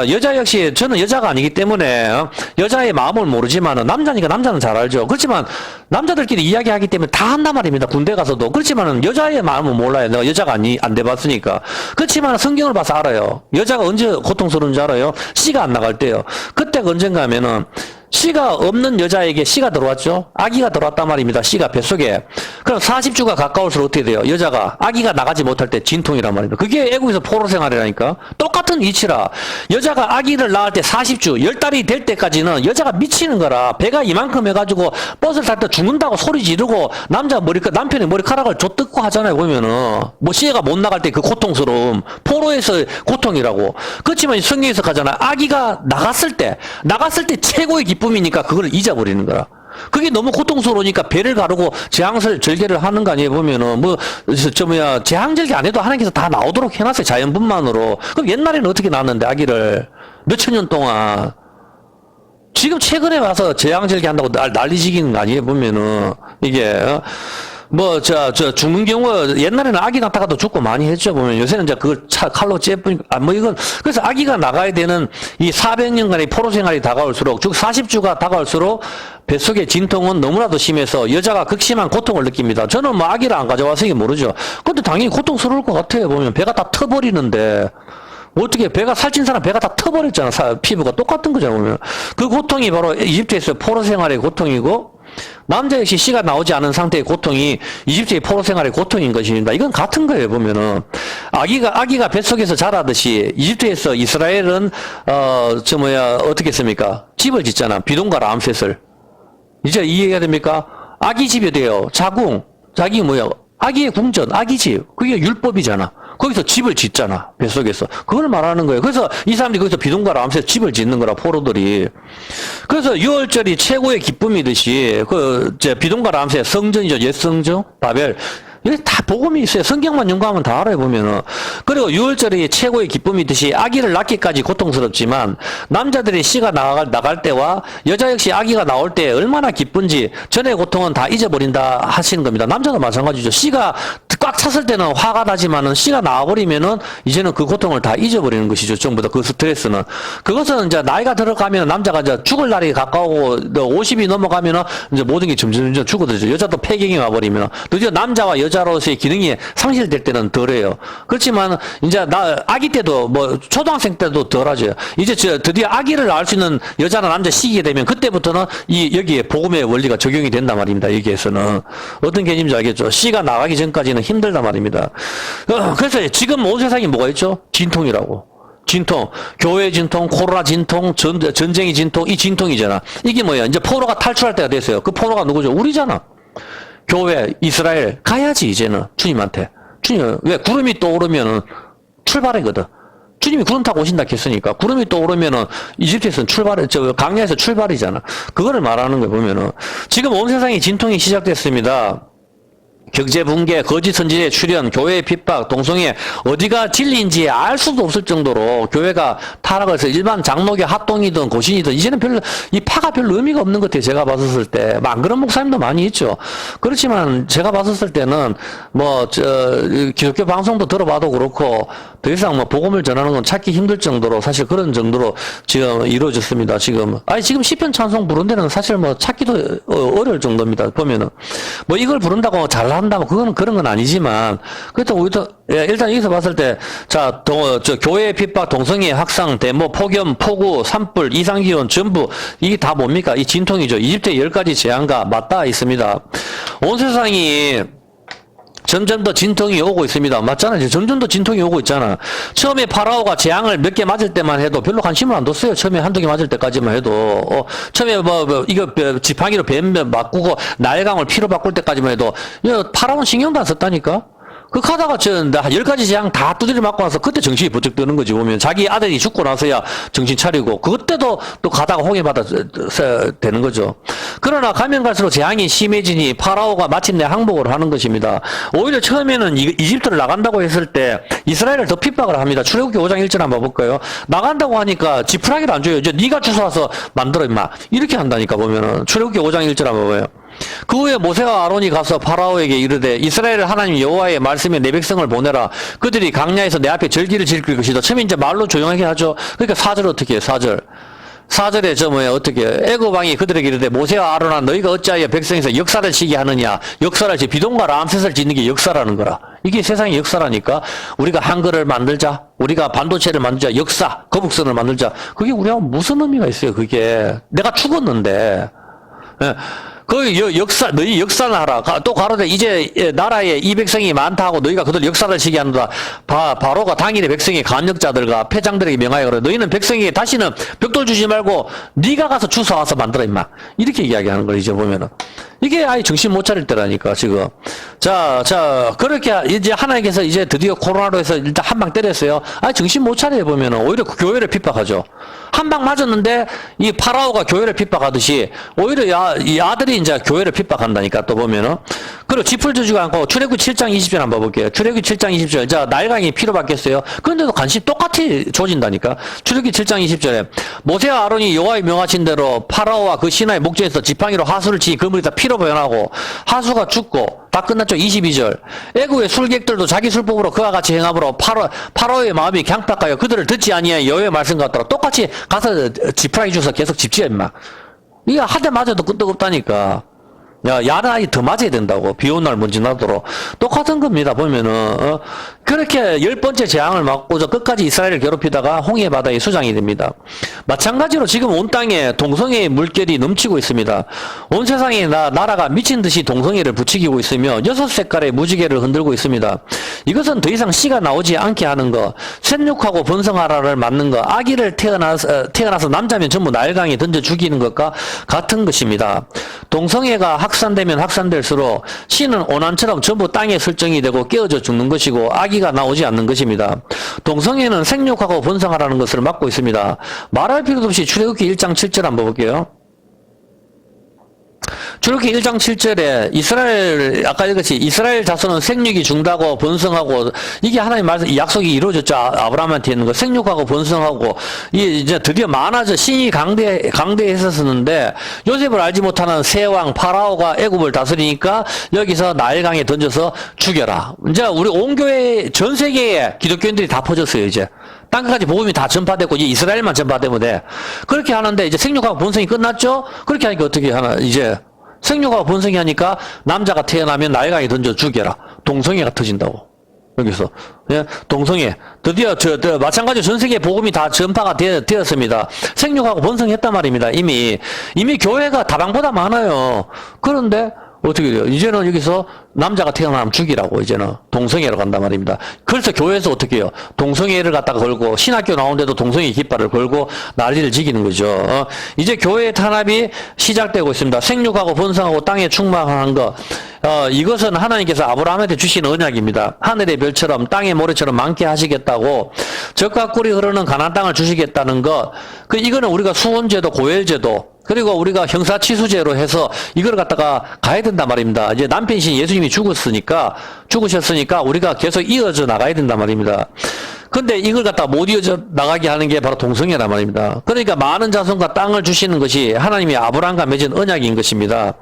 여자 역시 저는 여자가 아니기 때문에 여자의 마음을 모르지만은 남자니까 남자는 잘 알죠. 그렇지만 남자들끼리 이야기하기 때문에 다 한단 말입니다. 군대 가서도. 그렇지만은 여자의 마음은 몰라요. 내가 여자가 안 돼봤으니까. 그렇지만 성경을 봐서 알아요. 여자가 언제 고통스러운지 알아요. 씨가 안 나갈 때요. 그때가 언젠가 하면은 씨가 없는 여자에게 씨가 들어왔죠. 아기가 들어왔단 말입니다. 씨가 뱃속에. 그럼 40주가 가까울수록 어떻게 돼요? 여자가 아기가 나가지 못할 때 진통이란 말입니다. 그게 애국에서 포로 생활이라니까. 똑같은 이치라. 여자가 아기를 낳을 때 40주 10달이 될 때까지는 여자가 미치는 거라. 배가 이만큼 해가지고 버스를 탈 때 죽는다고 소리 지르고 남편이 머리카락을 좆뜯고 하잖아요. 보면은 뭐 씨가 못 나갈 때 그 고통스러움 포로에서의 고통이라고. 그렇지만 성경에서 가잖아. 아기가 나갔을 때 최고의 기쁨이니까 그걸 잊어버리는 거라. 그게 너무 고통스러우니까 배를 가르고 제왕절개를 하는 거 아니에요. 보면은 제왕절개 안 해도 하나님께서 다 나오도록 해놨어요. 자연분만으로. 그럼 옛날에는 어떻게 낳았는데 아기를 몇천 년 동안. 지금 최근에 와서 제왕절개 한다고 난리지기는 거 아니에요. 보면은 이게 죽는 경우, 옛날에는 아기 낳다가도 죽고 많이 했죠, 보면. 요새는 이제 그걸 칼로 째뿌니까, 그래서 아기가 나가야 되는 이 400년간의 포로 생활이 다가올수록, 즉 40주가 다가올수록 뱃속의 진통은 너무나도 심해서 여자가 극심한 고통을 느낍니다. 저는 아기를 안 가져와서 이게 모르죠. 근데 당연히 고통스러울 것 같아요, 보면. 배가 다 터버리는데. 어떻게 배가 살찐 사람 배가 다 터버렸잖아. 피부가 똑같은 거잖아, 보면. 그 고통이 바로 이집트에서 포로 생활의 고통이고, 남자 역시 씨가 나오지 않은 상태의 고통이 이집트의 포로 생활의 고통인 것입니다. 이건 같은 거예요, 보면은. 아기가 뱃속에서 자라듯이 이집트에서 이스라엘은, 어떻게 했습니까? 집을 짓잖아. 비동과 람셋을. 이제 이해가 됩니까? 아기 집이 돼요. 아기의 궁전, 아기 집. 그게 율법이잖아. 거기서 집을 짓잖아. 뱃속에서. 그걸 말하는 거예요. 그래서 이 사람들이 거기서 비동과 람셋 집을 짓는 거라, 포로들이. 그래서 유월절이 최고의 기쁨이듯이, 비동과 람셋 성전이죠. 옛 성전, 바벨. 이게 다 복음이 있어요. 성경만 연구하면 다 알아요, 보면은. 그리고 유월절이 최고의 기쁨이듯이 아기를 낳기까지 고통스럽지만 남자들이 씨가 나갈 때와 여자 역시 아기가 나올 때 얼마나 기쁜지 전의 고통은 다 잊어버린다 하시는 겁니다. 남자도 마찬가지죠. 씨가 꽉 찼을 때는 화가 나지만은 씨가 나와버리면은 이제는 그 고통을 다 잊어버리는 것이죠. 전부 다 그 스트레스는. 그것은 이제 나이가 들어가면 남자가 이제 죽을 날이 가까우고 50이 넘어가면은 이제 모든 게 점점 죽어들죠. 여자도 폐경이 와버리면 드디어 남자와 여자로서의 기능이 상실될 때는 덜해요. 그렇지만 이제 아기 때도 초등학생 때도 덜하죠. 이제 드디어 아기를 낳을 수 있는 여자나 남자 시기게 되면 그때부터는 여기에 복음의 원리가 적용이 된단 말입니다. 여기에서는 어떤 개념인지 알겠죠? 씨가 나가기 전까지는 힘들단 말입니다. 그래서 지금 온 세상이 뭐가 있죠? 진통이라고. 진통, 교회 진통, 코로나 진통, 전쟁이 진통, 이 진통이잖아. 이게 뭐야? 이제 포로가 탈출할 때가 됐어요. 그 포로가 누구죠? 우리잖아. 교회, 이스라엘 가야지 이제는 주님한테. 주님 왜 구름이 떠오르면은 출발이거든. 주님이 구름 타고 오신다 했으니까 구름이 떠오르면은 이집트에서는 강야에서 출발이잖아. 그거를 말하는 거 보면은 지금 온 세상에 진통이 시작됐습니다. 경제 붕괴, 거짓 선지자의 출현, 교회의 핍박, 동성애 어디가 진리인지 알 수도 없을 정도로 교회가 타락을 해서 일반 장로교 합동이든 고신이든 이제는 이 파가 별로 의미가 없는 것 같아요. 제가 봤었을 때. 안 그런 목사님도 많이 있죠. 그렇지만 제가 봤었을 때는 기독교 방송도 들어봐도 그렇고 더 이상 복음을 전하는 건 찾기 힘들 정도로 사실 그런 정도로 지금 이루어졌습니다. 지금 시편 찬송 부른 데는 사실 찾기도 어려울 정도입니다. 보면은 이걸 부른다고 잘한다고 그건 그런 건 아니지만 그래도 일단 여기서 봤을 때 교회의 핍박, 동성애 확산, 데모, 폭염, 폭우, 산불, 이상기온 전부 이게 다 뭡니까? 이 진통이죠. 이집트의 10가지 재앙과 맞닿아 있습니다. 온 세상이 점점 더 진통이 오고 있습니다. 맞잖아요. 점점 더 진통이 오고 있잖아. 처음에 파라오가 재앙을 몇 개 맞을 때만 해도 별로 관심을 안 뒀어요. 처음에 한두 개 맞을 때까지만 해도. 처음에 이거 지팡이로 뱀 바꾸고 나일강을 피로 바꿀 때까지만 해도 파라오는 신경도 안 썼다니까. 하다가 10가지 재앙 다 두드려 맞고 나서 그때 정신이 번쩍 드는 거지, 보면. 자기 아들이 죽고 나서야 정신 차리고, 그때도 또 가다가 홍해 받아 되는 거죠. 그러나 가면 갈수록 재앙이 심해지니 파라오가 마침내 항복을 하는 것입니다. 오히려 처음에는 이집트를 나간다고 했을 때 이스라엘을 더 핍박을 합니다. 출애굽기 5장 1절 한번 볼까요? 나간다고 하니까 지푸라기를 안 줘요. 이제 네가 주워와서 만들어 임마. 이렇게 한다니까 보면은 출애굽기 5장 1절 한번 봐요. 그 후에 모세와 아론이 가서 파라오에게 이르되 이스라엘 하나님 여호와의 말씀에 내 백성을 보내라. 그들이 강야에서 내 앞에 절기를 지킬 것이다. 처음에 이제 말로 조용하게 하죠. 그러니까 4절 어떻게 해요? 4절에 저 뭐야 어떻게 해요? 애굽 왕이 그들에게 이르되 모세와 아론아 너희가 어찌하여 백성에서 역사를 시게 하느냐. 역사를 비동과 람셋을 짓는 게 역사라는 거라. 이게 세상의 역사라니까. 우리가 한글을 만들자. 우리가 반도체를 만들자. 역사. 거북선을 만들자. 그게 우리하고 무슨 의미가 있어요. 그게 내가 죽었는데. 예. 그 역사, 너희 역사를 하라. 또 가로되 이제 나라에 이 백성이 많다 하고 너희가 그들 역사를 시게 하는다. 바로가 당일의 백성의 간역자들과 패장들에게 명하여 그래. 너희는 백성에게 다시는 벽돌 주지 말고 네가 가서 주워와서 만들어 임마. 이렇게 이야기하는 걸 이제 보면은. 이게 아예 정신 못 차릴 때라니까, 지금. 자, 그렇게 이제 하나님께서 이제 드디어 코로나로 해서 일단 한 방 때렸어요. 아예 정신 못 차려 보면은 오히려 교회를 핍박하죠. 한 방 맞았는데 이 파라오가 교회를 핍박하듯이 오히려 이 아들이 이제 교회를 핍박한다니까 또 보면은. 그리고 짚을 주지가 않고 출애굽기 7장 20절 한번 봐볼게요. 출애굽기 7장 20절. 자, 나일강이 피로 받겠어요. 그런데도 관심 똑같이 조진다니까. 출애굽기 7장 20절에 모세와 아론이 여호와의 명하신 대로 파라오와 그 신하의 목전에서 지팡이로 하수를 치니 그 물이 다 피로 변하고 하수가 죽고 다 끝났죠. 22절. 애국의 술객들도 자기 술법으로 그와 같이 행함으로 파라오의 마음이 강팍하여 그들을 듣지 아니하여 여호와의 말씀 같더라. 똑같이 가서 지팡이 주서 계속 집지야 임마. 이거 하대 맞아도 끄떡없다니까. 야나이 더 맞아야 된다고. 비 오는 날 먼지 나도록. 똑같은 겁니다. 보면은, 그렇게 10번째 재앙을 맞고서 끝까지 이스라엘을 괴롭히다가 홍해 바다에 수장이 됩니다. 마찬가지로 지금 온 땅에 동성애의 물결이 넘치고 있습니다. 온 세상에 나라가 미친 듯이 동성애를 부추기고 있으며 6색깔의 무지개를 흔들고 있습니다. 이것은 더 이상 씨가 나오지 않게 하는 거, 생육하고 번성하라를 맞는 거, 아기를 태어나서 남자면 전부 나일강에 던져 죽이는 것과 같은 것입니다. 동성애가 확산되면 확산될수록 씨는 오난처럼 전부 땅에 설정이 되고 깨어져 죽는 것이고 아기가 나오지 않는 것입니다. 동성애는 생육하고 번성하라는 것을 막고 있습니다. 말할 필요도 없이 출애굽기 1장 7절 한번 볼게요. 출애굽기 1장 7절에 이스라엘 아까 읽었지 이스라엘 자손은 생육이 중다고 번성하고 이게 하나님 말씀 약속이 이루어졌죠. 아브라함한테 있는 거 생육하고 번성하고 이제 드디어 많아져 신이 강대했었는데 요셉을 알지 못하는 세왕 파라오가 애굽을 다스리니까 여기서 나일강에 던져서 죽여라. 이제 우리 온 교회 전 세계에 기독교인들이 다 퍼졌어요. 이제 땅까지 복음이 다 전파됐고 이제 이스라엘만 전파되면 돼. 그렇게 하는데 이제 생육하고 번성이 끝났죠. 그렇게 하니까 어떻게 하나 이제 생육하고 번성이 하니까 남자가 태어나면 나일강에 던져 죽여라. 동성애가 터진다고. 여기서 예? 동성애 드디어 마찬가지로 전 세계 복음이 다 전파가 되었습니다. 생육하고 번성했단 말입니다. 이미 교회가 다방보다 많아요. 그런데 어떻게 돼요? 이제는 여기서 남자가 태어나면 죽이라고 이제는 동성애로 간단 말입니다. 그래서 교회에서 어떻게 해요? 동성애를 갖다가 걸고 신학교 나오는데도 동성애 깃발을 걸고 난리를 지기는 거죠. 이제 교회의 탄압이 시작되고 있습니다. 생육하고 번성하고 땅에 충만한 거. 이것은 하나님께서 아브라함한테 주신 언약입니다. 하늘의 별처럼 땅의 모래처럼 많게 하시겠다고 적과 꿀이 흐르는 가나안 땅을 주시겠다는 것. 이거는 우리가 수혼제도 고엘제도 그리고 우리가 형사치수제로 해서 이걸 갖다가 가야 된단 말입니다. 이제 남편이신 예수님이 죽으셨으니까 우리가 계속 이어져 나가야 된단 말입니다. 근데 이걸 갖다가 못 이어져 나가게 하는 게 바로 동성애란 말입니다. 그러니까 많은 자손과 땅을 주시는 것이 하나님이 아브라함과 맺은 언약인 것입니다.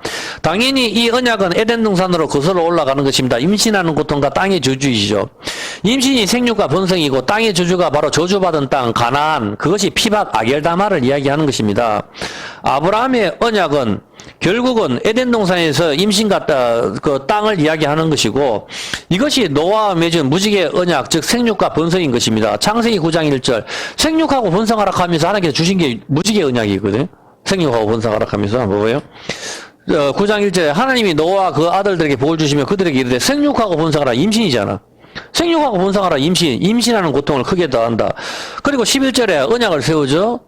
당연히 이 언약은 에덴 동산으로 거슬러 올라가는 것입니다. 임신하는 고통과 땅의 저주이죠. 임신이 생육과 번성이고 땅의 저주가 바로 저주받은 땅 가나안 그것이 피박 아겔다마를 이야기하는 것입니다. 아브라함의 언약은 결국은 에덴 동산에서 임신과 그 땅을 이야기하는 것이고 이것이 노아와 맺은 무지개 언약 즉 생육과 번성인 것입니다. 창세기 9장 1절 생육하고 번성하라 하면서 하나님께서 주신 게 무지개 언약이거든요. 생육하고 번성하라 하면서 뭐예요? 9장 1절에 하나님이 노아와 그 아들들에게 복을 주시며 그들에게 이르되 생육하고 번성하라 임신이잖아. 생육하고 번성하라 임신하는 고통을 크게 더한다. 그리고 11절에 언약을 세우죠.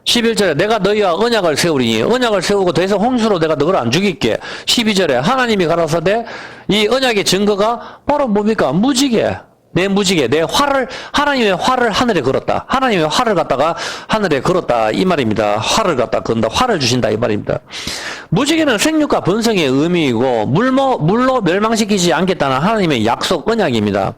11절에 내가 너희와 언약을 세우리니 언약을 세우고 더 이상 홍수로 내가 너를 안 죽일게. 12절에 하나님이 가라사대 이 언약의 증거가 바로 뭡니까? 무지개. 내 활을 하나님의 활을 하늘에 걸었다. 하나님의 활을 갖다가 하늘에 걸었다 이 말입니다. 활을 갖다 건다. 활을 주신다 이 말입니다. 무지개는 생육과 번성의 의미이고 물로 멸망시키지 않겠다는 하나님의 약속 언약입니다.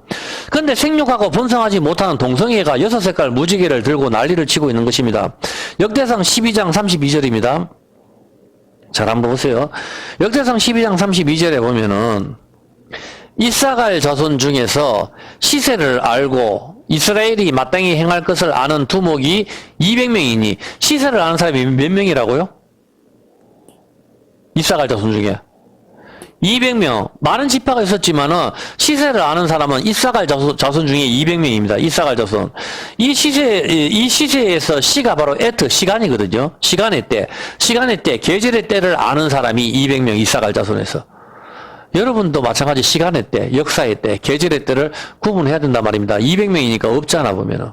그런데 생육하고 번성하지 못하는 동성애가 6색깔 무지개를 들고 난리를 치고 있는 것입니다. 역대상 12장 32절입니다. 잘 한번 보세요. 역대상 12장 32절에 보면은 이사갈 자손 중에서 시세를 알고 이스라엘이 마땅히 행할 것을 아는 두목이 200명이니 시세를 아는 사람이 몇 명이라고요? 이사갈 자손 중에 200명. 많은 지파가 있었지만은 시세를 아는 사람은 이사갈 자손 중에 200명입니다. 이사갈 자손. 이 시세에서 시가 바로 에트 시간이거든요. 시간의 때, 계절의 때를 아는 사람이 200명 이사갈 자손에서. 여러분도 마찬가지 시간의 때, 역사의 때, 계절의 때를 구분해야 된단 말입니다. 200명이니까 없잖아 보면은.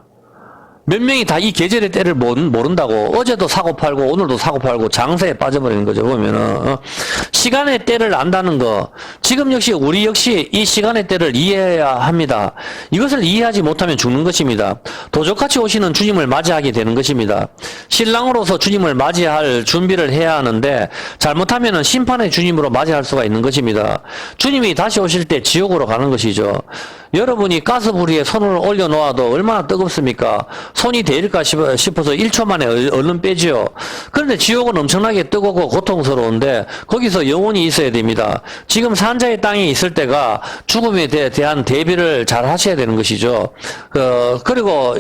몇 명이 다 이 계절의 때를 모른다고. 어제도 사고 팔고 오늘도 사고 팔고 장사에 빠져버리는 거죠. 보면은 시간의 때를 안다는 거. 지금 역시 우리 역시 이 시간의 때를 이해해야 합니다. 이것을 이해하지 못하면 죽는 것입니다. 도적같이 오시는 주님을 맞이하게 되는 것입니다. 신랑으로서 주님을 맞이할 준비를 해야 하는데 잘못하면은 심판의 주님으로 맞이할 수가 있는 것입니다. 주님이 다시 오실 때 지옥으로 가는 것이죠. 여러분이 가스불 위에 손을 올려놓아도 얼마나 뜨겁습니까? 손이 데일까 싶어서 1초 만에 얼른 빼지요. 그런데 지옥은 엄청나게 뜨겁고 고통스러운데 거기서 영혼이 있어야 됩니다. 지금 산자의 땅에 있을 때가 죽음에 대한 대비를 잘 하셔야 되는 것이죠. 그리고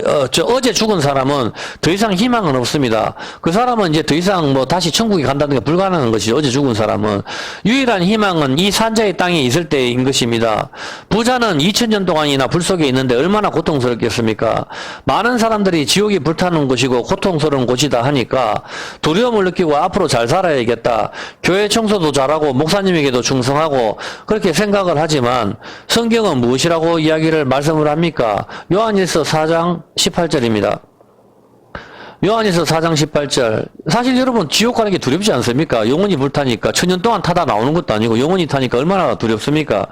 어제 죽은 사람은 더 이상 희망은 없습니다. 그 사람은 이제 더 이상 뭐 다시 천국에 간다는 게 불가능한 것이죠. 어제 죽은 사람은. 유일한 희망은 이 산자의 땅에 있을 때인 것입니다. 부자는 2000년 동안이나 불 속에 있는데 얼마나 고통스럽겠습니까? 많은 사람들이 지옥이 불타는 곳이고 고통스러운 곳이다 하니까 두려움을 느끼고 앞으로 잘 살아야겠다. 교회 청소도 잘하고 목사님에게도 충성하고 그렇게 생각을 하지만 성경은 무엇이라고 말씀을 합니까? 요한일서 4장 18절입니다. 요한일서 4장 18절. 사실 여러분 지옥 가는 게 두렵지 않습니까? 영원히 불타니까 천년 동안 타다 나오는 것도 아니고 영원히 타니까 얼마나 두렵습니까?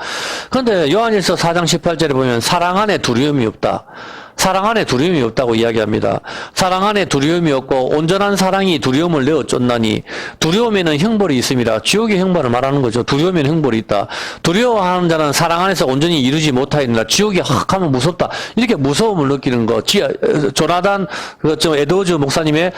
그런데 요한일서 4장 18절에 보면 사랑 안에 두려움이 없다. 사랑 안에 두려움이 없다고 이야기합니다. 사랑 안에 두려움이 없고 온전한 사랑이 두려움을 내어 쫓나니 두려움에는 형벌이 있습니다. 지옥의 형벌을 말하는 거죠. 두려움에는 형벌이 있다. 두려워하는 자는 사랑 안에서 온전히 이루지 못하였느라 지옥이 하면 무섭다. 이렇게 무서움을 느끼는 거. 조나단 에드워즈 목사님의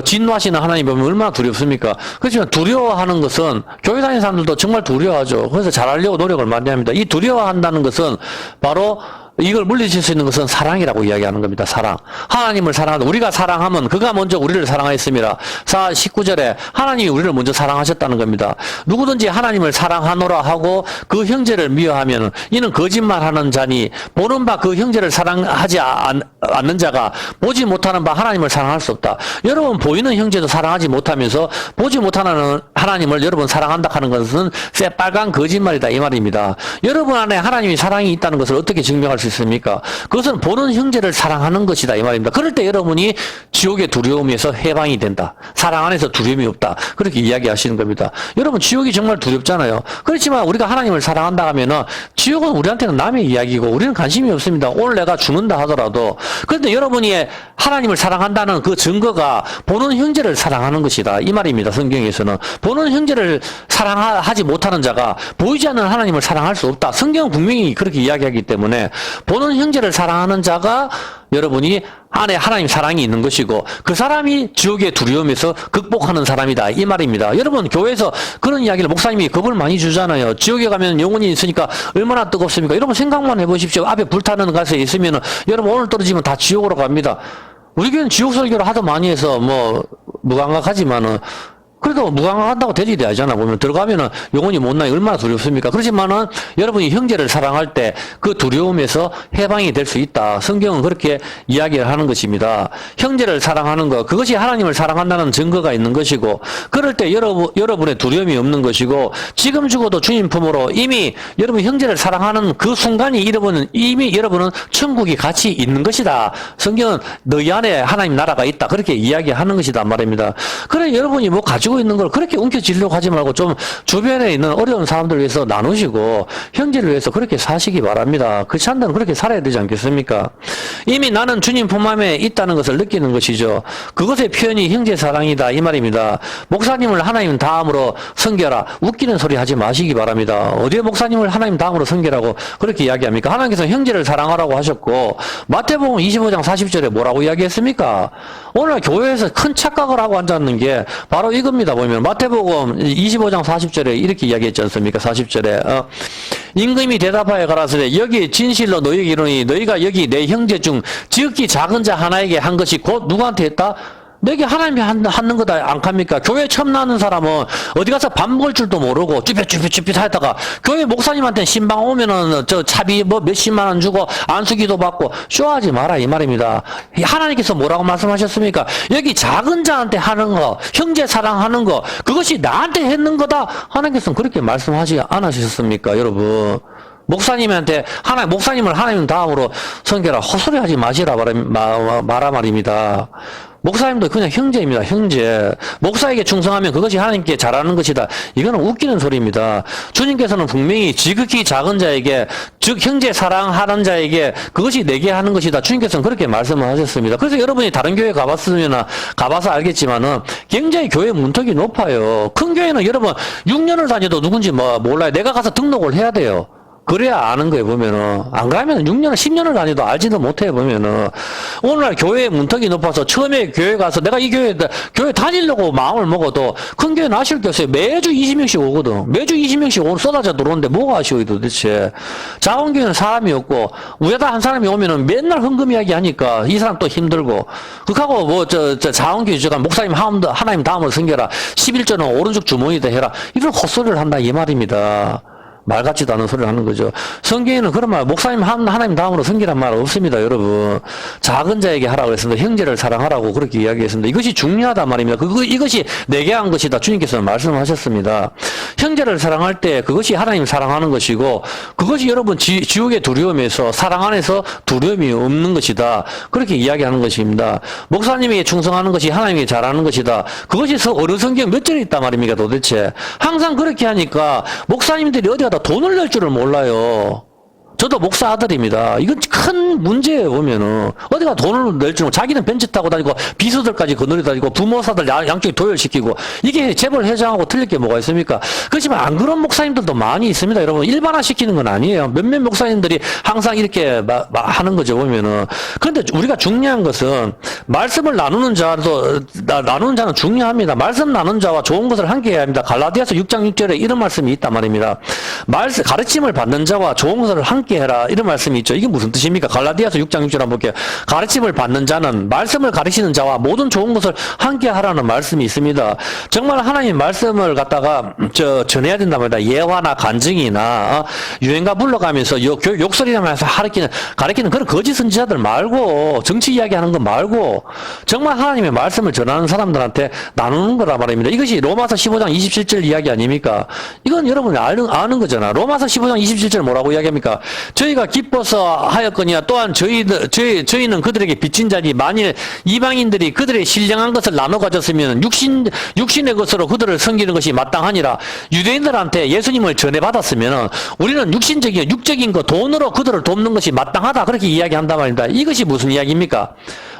진노하시는 하나님 보면 얼마나 두렵습니까? 그렇지만 두려워하는 것은 교회 다니는 사람들도 정말 두려워하죠. 그래서 잘하려고 노력을 많이 합니다. 이 두려워한다는 것은 바로 이걸 물리칠 수 있는 것은 사랑이라고 이야기하는 겁니다. 사랑. 하나님을 사랑하는, 우리가 사랑하면 그가 먼저 우리를 사랑하였습니다. 19절에 하나님이 우리를 먼저 사랑하셨다는 겁니다. 누구든지 하나님을 사랑하노라 하고 그 형제를 미워하면 이는 거짓말하는 자니 보는 바 그 형제를 사랑하지 않는 자가 보지 못하는 바 하나님을 사랑할 수 없다. 여러분 보이는 형제도 사랑하지 못하면서 보지 못하는 하나님을 여러분 사랑한다 하는 것은 새빨간 거짓말이다 이 말입니다. 여러분 안에 하나님이 사랑이 있다는 것을 어떻게 증명할 수 있습니까? 그것은 보는 형제를 사랑하는 것이다 이 말입니다. 그럴 때 여러분이 지옥의 두려움에서 해방이 된다. 사랑 안에서 두려움이 없다. 그렇게 이야기하시는 겁니다. 여러분 지옥이 정말 두렵잖아요. 그렇지만 우리가 하나님을 사랑한다 하면은 지옥은 우리한테는 남의 이야기고 우리는 관심이 없습니다. 오늘 내가 죽는다 하더라도. 그런데 여러분이 하나님을 사랑한다는 그 증거가 보는 형제를 사랑하는 것이다 이 말입니다. 성경에서는 보는 형제를 사랑하지 못하는 자가 보이지 않는 하나님을 사랑할 수 없다. 성경은 분명히 그렇게 이야기하기 때문에 보는 형제를 사랑하는 자가 여러분이 안에 하나님 사랑이 있는 것이고 그 사람이 지옥의 두려움에서 극복하는 사람이다 이 말입니다. 여러분 교회에서 그런 이야기를 목사님이 겁을 많이 주잖아요. 지옥에 가면 영혼이 있으니까 얼마나 뜨겁습니까? 여러분 생각만 해보십시오. 앞에 불타는 가스에 있으면 여러분 오늘 떨어지면 다 지옥으로 갑니다. 우리 교회는 지옥 설교를 하도 많이 해서 무감각하지만은 그래도 무감각한다고 될 일이 아니잖아. 보면 들어가면은 영혼이 못 나니 얼마나 두렵습니까? 그렇지만은 여러분이 형제를 사랑할 때 그 두려움에서 해방이 될 수 있다. 성경은 그렇게 이야기를 하는 것입니다. 형제를 사랑하는 것, 그것이 하나님을 사랑한다는 증거가 있는 것이고, 그럴 때 여러분의 두려움이 없는 것이고, 지금 죽어도 주님 품으로 이미 여러분 형제를 사랑하는 그 순간이 이미 여러분은 천국이 같이 있는 것이다. 성경은 너희 안에 하나님 나라가 있다. 그렇게 이야기하는 것이다 말입니다. 그래 여러분이 가지고 가지고 있는 걸 그렇게 움켜쥐려고 하지 말고 좀 주변에 있는 어려운 사람들을 위해서 나누시고 형제를 위해서 그렇게 사시기 바랍니다. 그 찬들은 그렇게 살아야 되지 않겠습니까? 이미 나는 주님 품 안에 있다는 것을 느끼는 것이죠. 그것의 표현이 형제 사랑이다 이 말입니다. 목사님을 하나님 다음으로 섬겨라. 웃기는 소리 하지 마시기 바랍니다. 어디에 목사님을 하나님 다음으로 섬기라고 그렇게 이야기합니까? 하나님께서 형제를 사랑하라고 하셨고 마태복음 25장 40절에 뭐라고 이야기했습니까? 오늘 교회에서 큰 착각을 하고 앉았는 게 바로 이겁니다. 보면 마태복음 25장 40절에 이렇게 이야기했지 않습니까? 40절에 임금이 대답하여 가라사대 여기 진실로 너희에게 이르노니 너희가 여기 내 형제 중 지극히 작은 자 하나에게 한 것이 곧 누구한테 했다? 내게 하나님이 하는 거다 안 합니까? 교회 처음 나는 사람은 어디 가서 밥 먹을 줄도 모르고 쭈뼛쭈뼛쭈뼛 하다가 교회 목사님한테 신방 오면은 저 차비 뭐 몇십만 원 주고 안수기도 받고 쇼하지 마라 이 말입니다. 하나님께서 뭐라고 말씀하셨습니까? 여기 작은 자한테 하는 거, 형제 사랑하는 거, 그것이 나한테 했는 거다. 하나님께서는 그렇게 말씀하지 않으셨습니까, 여러분? 목사님한테 목사님을 하나님 다음으로 섬겨라 헛소리 하지 마시라 말아 말입니다. 목사님도 그냥 형제입니다. 형제. 목사에게 충성하면 그것이 하나님께 잘하는 것이다. 이거는 웃기는 소리입니다. 주님께서는 분명히 지극히 작은 자에게 즉 형제 사랑하는 자에게 그것이 내게 하는 것이다. 주님께서는 그렇게 말씀을 하셨습니다. 그래서 여러분이 다른 교회 가봐서 알겠지만은 굉장히 교회 문턱이 높아요. 큰 교회는 여러분 6년을 다녀도 누군지 몰라요. 내가 가서 등록을 해야 돼요. 그래야 아는 거예요, 보면은. 안 그러면 6년, 10년을 다니도 알지도 못해, 보면은. 오늘날 교회의 문턱이 높아서 처음에 교회 가서 내가 이 교회 다니려고 마음을 먹어도 큰 교회는 아쉬울 게 없어요. 매주 20명씩 오거든. 매주 20명씩 쏟아져 들어오는데 뭐가 아쉬워요, 도대체. 자원교회는 사람이 없고, 우에다 한 사람이 오면은 맨날 헌금 이야기 하니까 이 사람 또 힘들고. 그하고 자원교회 목사님 하나님 다음으로 섬겨라. 11조는 오른쪽 주머니에다 해라. 이런 헛소리를 한다, 이 말입니다. 말 같지도 않은 소리를 하는 거죠. 성경에는 그런 말, 목사님 하나님 다음으로 섬기란 말 없습니다, 여러분. 작은 자에게 하라고 했습니다. 형제를 사랑하라고 그렇게 이야기했습니다. 이것이 중요하단 말입니다. 이것이 내게 한 것이다. 주님께서는 말씀하셨습니다. 형제를 사랑할 때 그것이 하나님 사랑하는 것이고, 그것이 여러분 지옥의 두려움에서 사랑 안에서 두려움이 없는 것이다. 그렇게 이야기하는 것입니다. 목사님에게 충성하는 것이 하나님에게 잘하는 것이다. 그것이 어느 성경 몇 절에 있단 말입니까, 도대체. 항상 그렇게 하니까 목사님들이 어디가 다 돈을 낼 줄을 몰라요. 저도 목사 아들입니다. 이건 큰 문제예요, 보면은. 어디가 돈을 낼 줄, 자기는 벤츠 타고 다니고, 비서들까지 거느리 다니고, 부모사들 양쪽에 도열시키고, 이게 재벌 회장하고 틀릴 게 뭐가 있습니까? 그렇지만 안 그런 목사님들도 많이 있습니다, 여러분. 일반화 시키는 건 아니에요. 몇몇 목사님들이 항상 이렇게 하는 거죠, 보면은. 그런데 우리가 중요한 것은, 말씀을 나누는 자는 중요합니다. 말씀 나누는 자와 좋은 것을 함께 해야 합니다. 갈라디아서 6장 6절에 이런 말씀이 있단 말입니다. 가르침을 받는 자와 좋은 것을 함께 해라 이런 말씀이 있죠. 이게 무슨 뜻입니까? 갈라디아서 6장 6절 한번 볼게요. 가르침을 받는 자는 말씀을 가르치는 자와 모든 좋은 것을 함께 하라는 말씀이 있습니다. 정말 하나님 말씀을 갖다가 전해야 된단 말이다. 예화나 간증이나 유행가 불러가면서 욕설이라면서 가르치는 그런 거짓 선지자들 말고 정치 이야기하는 거 말고 정말 하나님의 말씀을 전하는 사람들한테 나누는 거란 말입니다. 이것이 로마서 15장 27절 이야기 아닙니까? 이건 여러분이 아는 거잖아. 로마서 15장 27절 뭐라고 이야기합니까? 저희가 기뻐서 하였거니와 또한 저희는 그들에게 빚진 자니 만일 이방인들이 그들의 신령한 것을 나눠 가졌으면 육신의 것으로 그들을 섬기는 것이 마땅하니라. 유대인들한테 예수님을 전해받았으면 우리는 육적인 것 돈으로 그들을 돕는 것이 마땅하다. 그렇게 이야기한단 말입니다. 이것이 무슨 이야기입니까?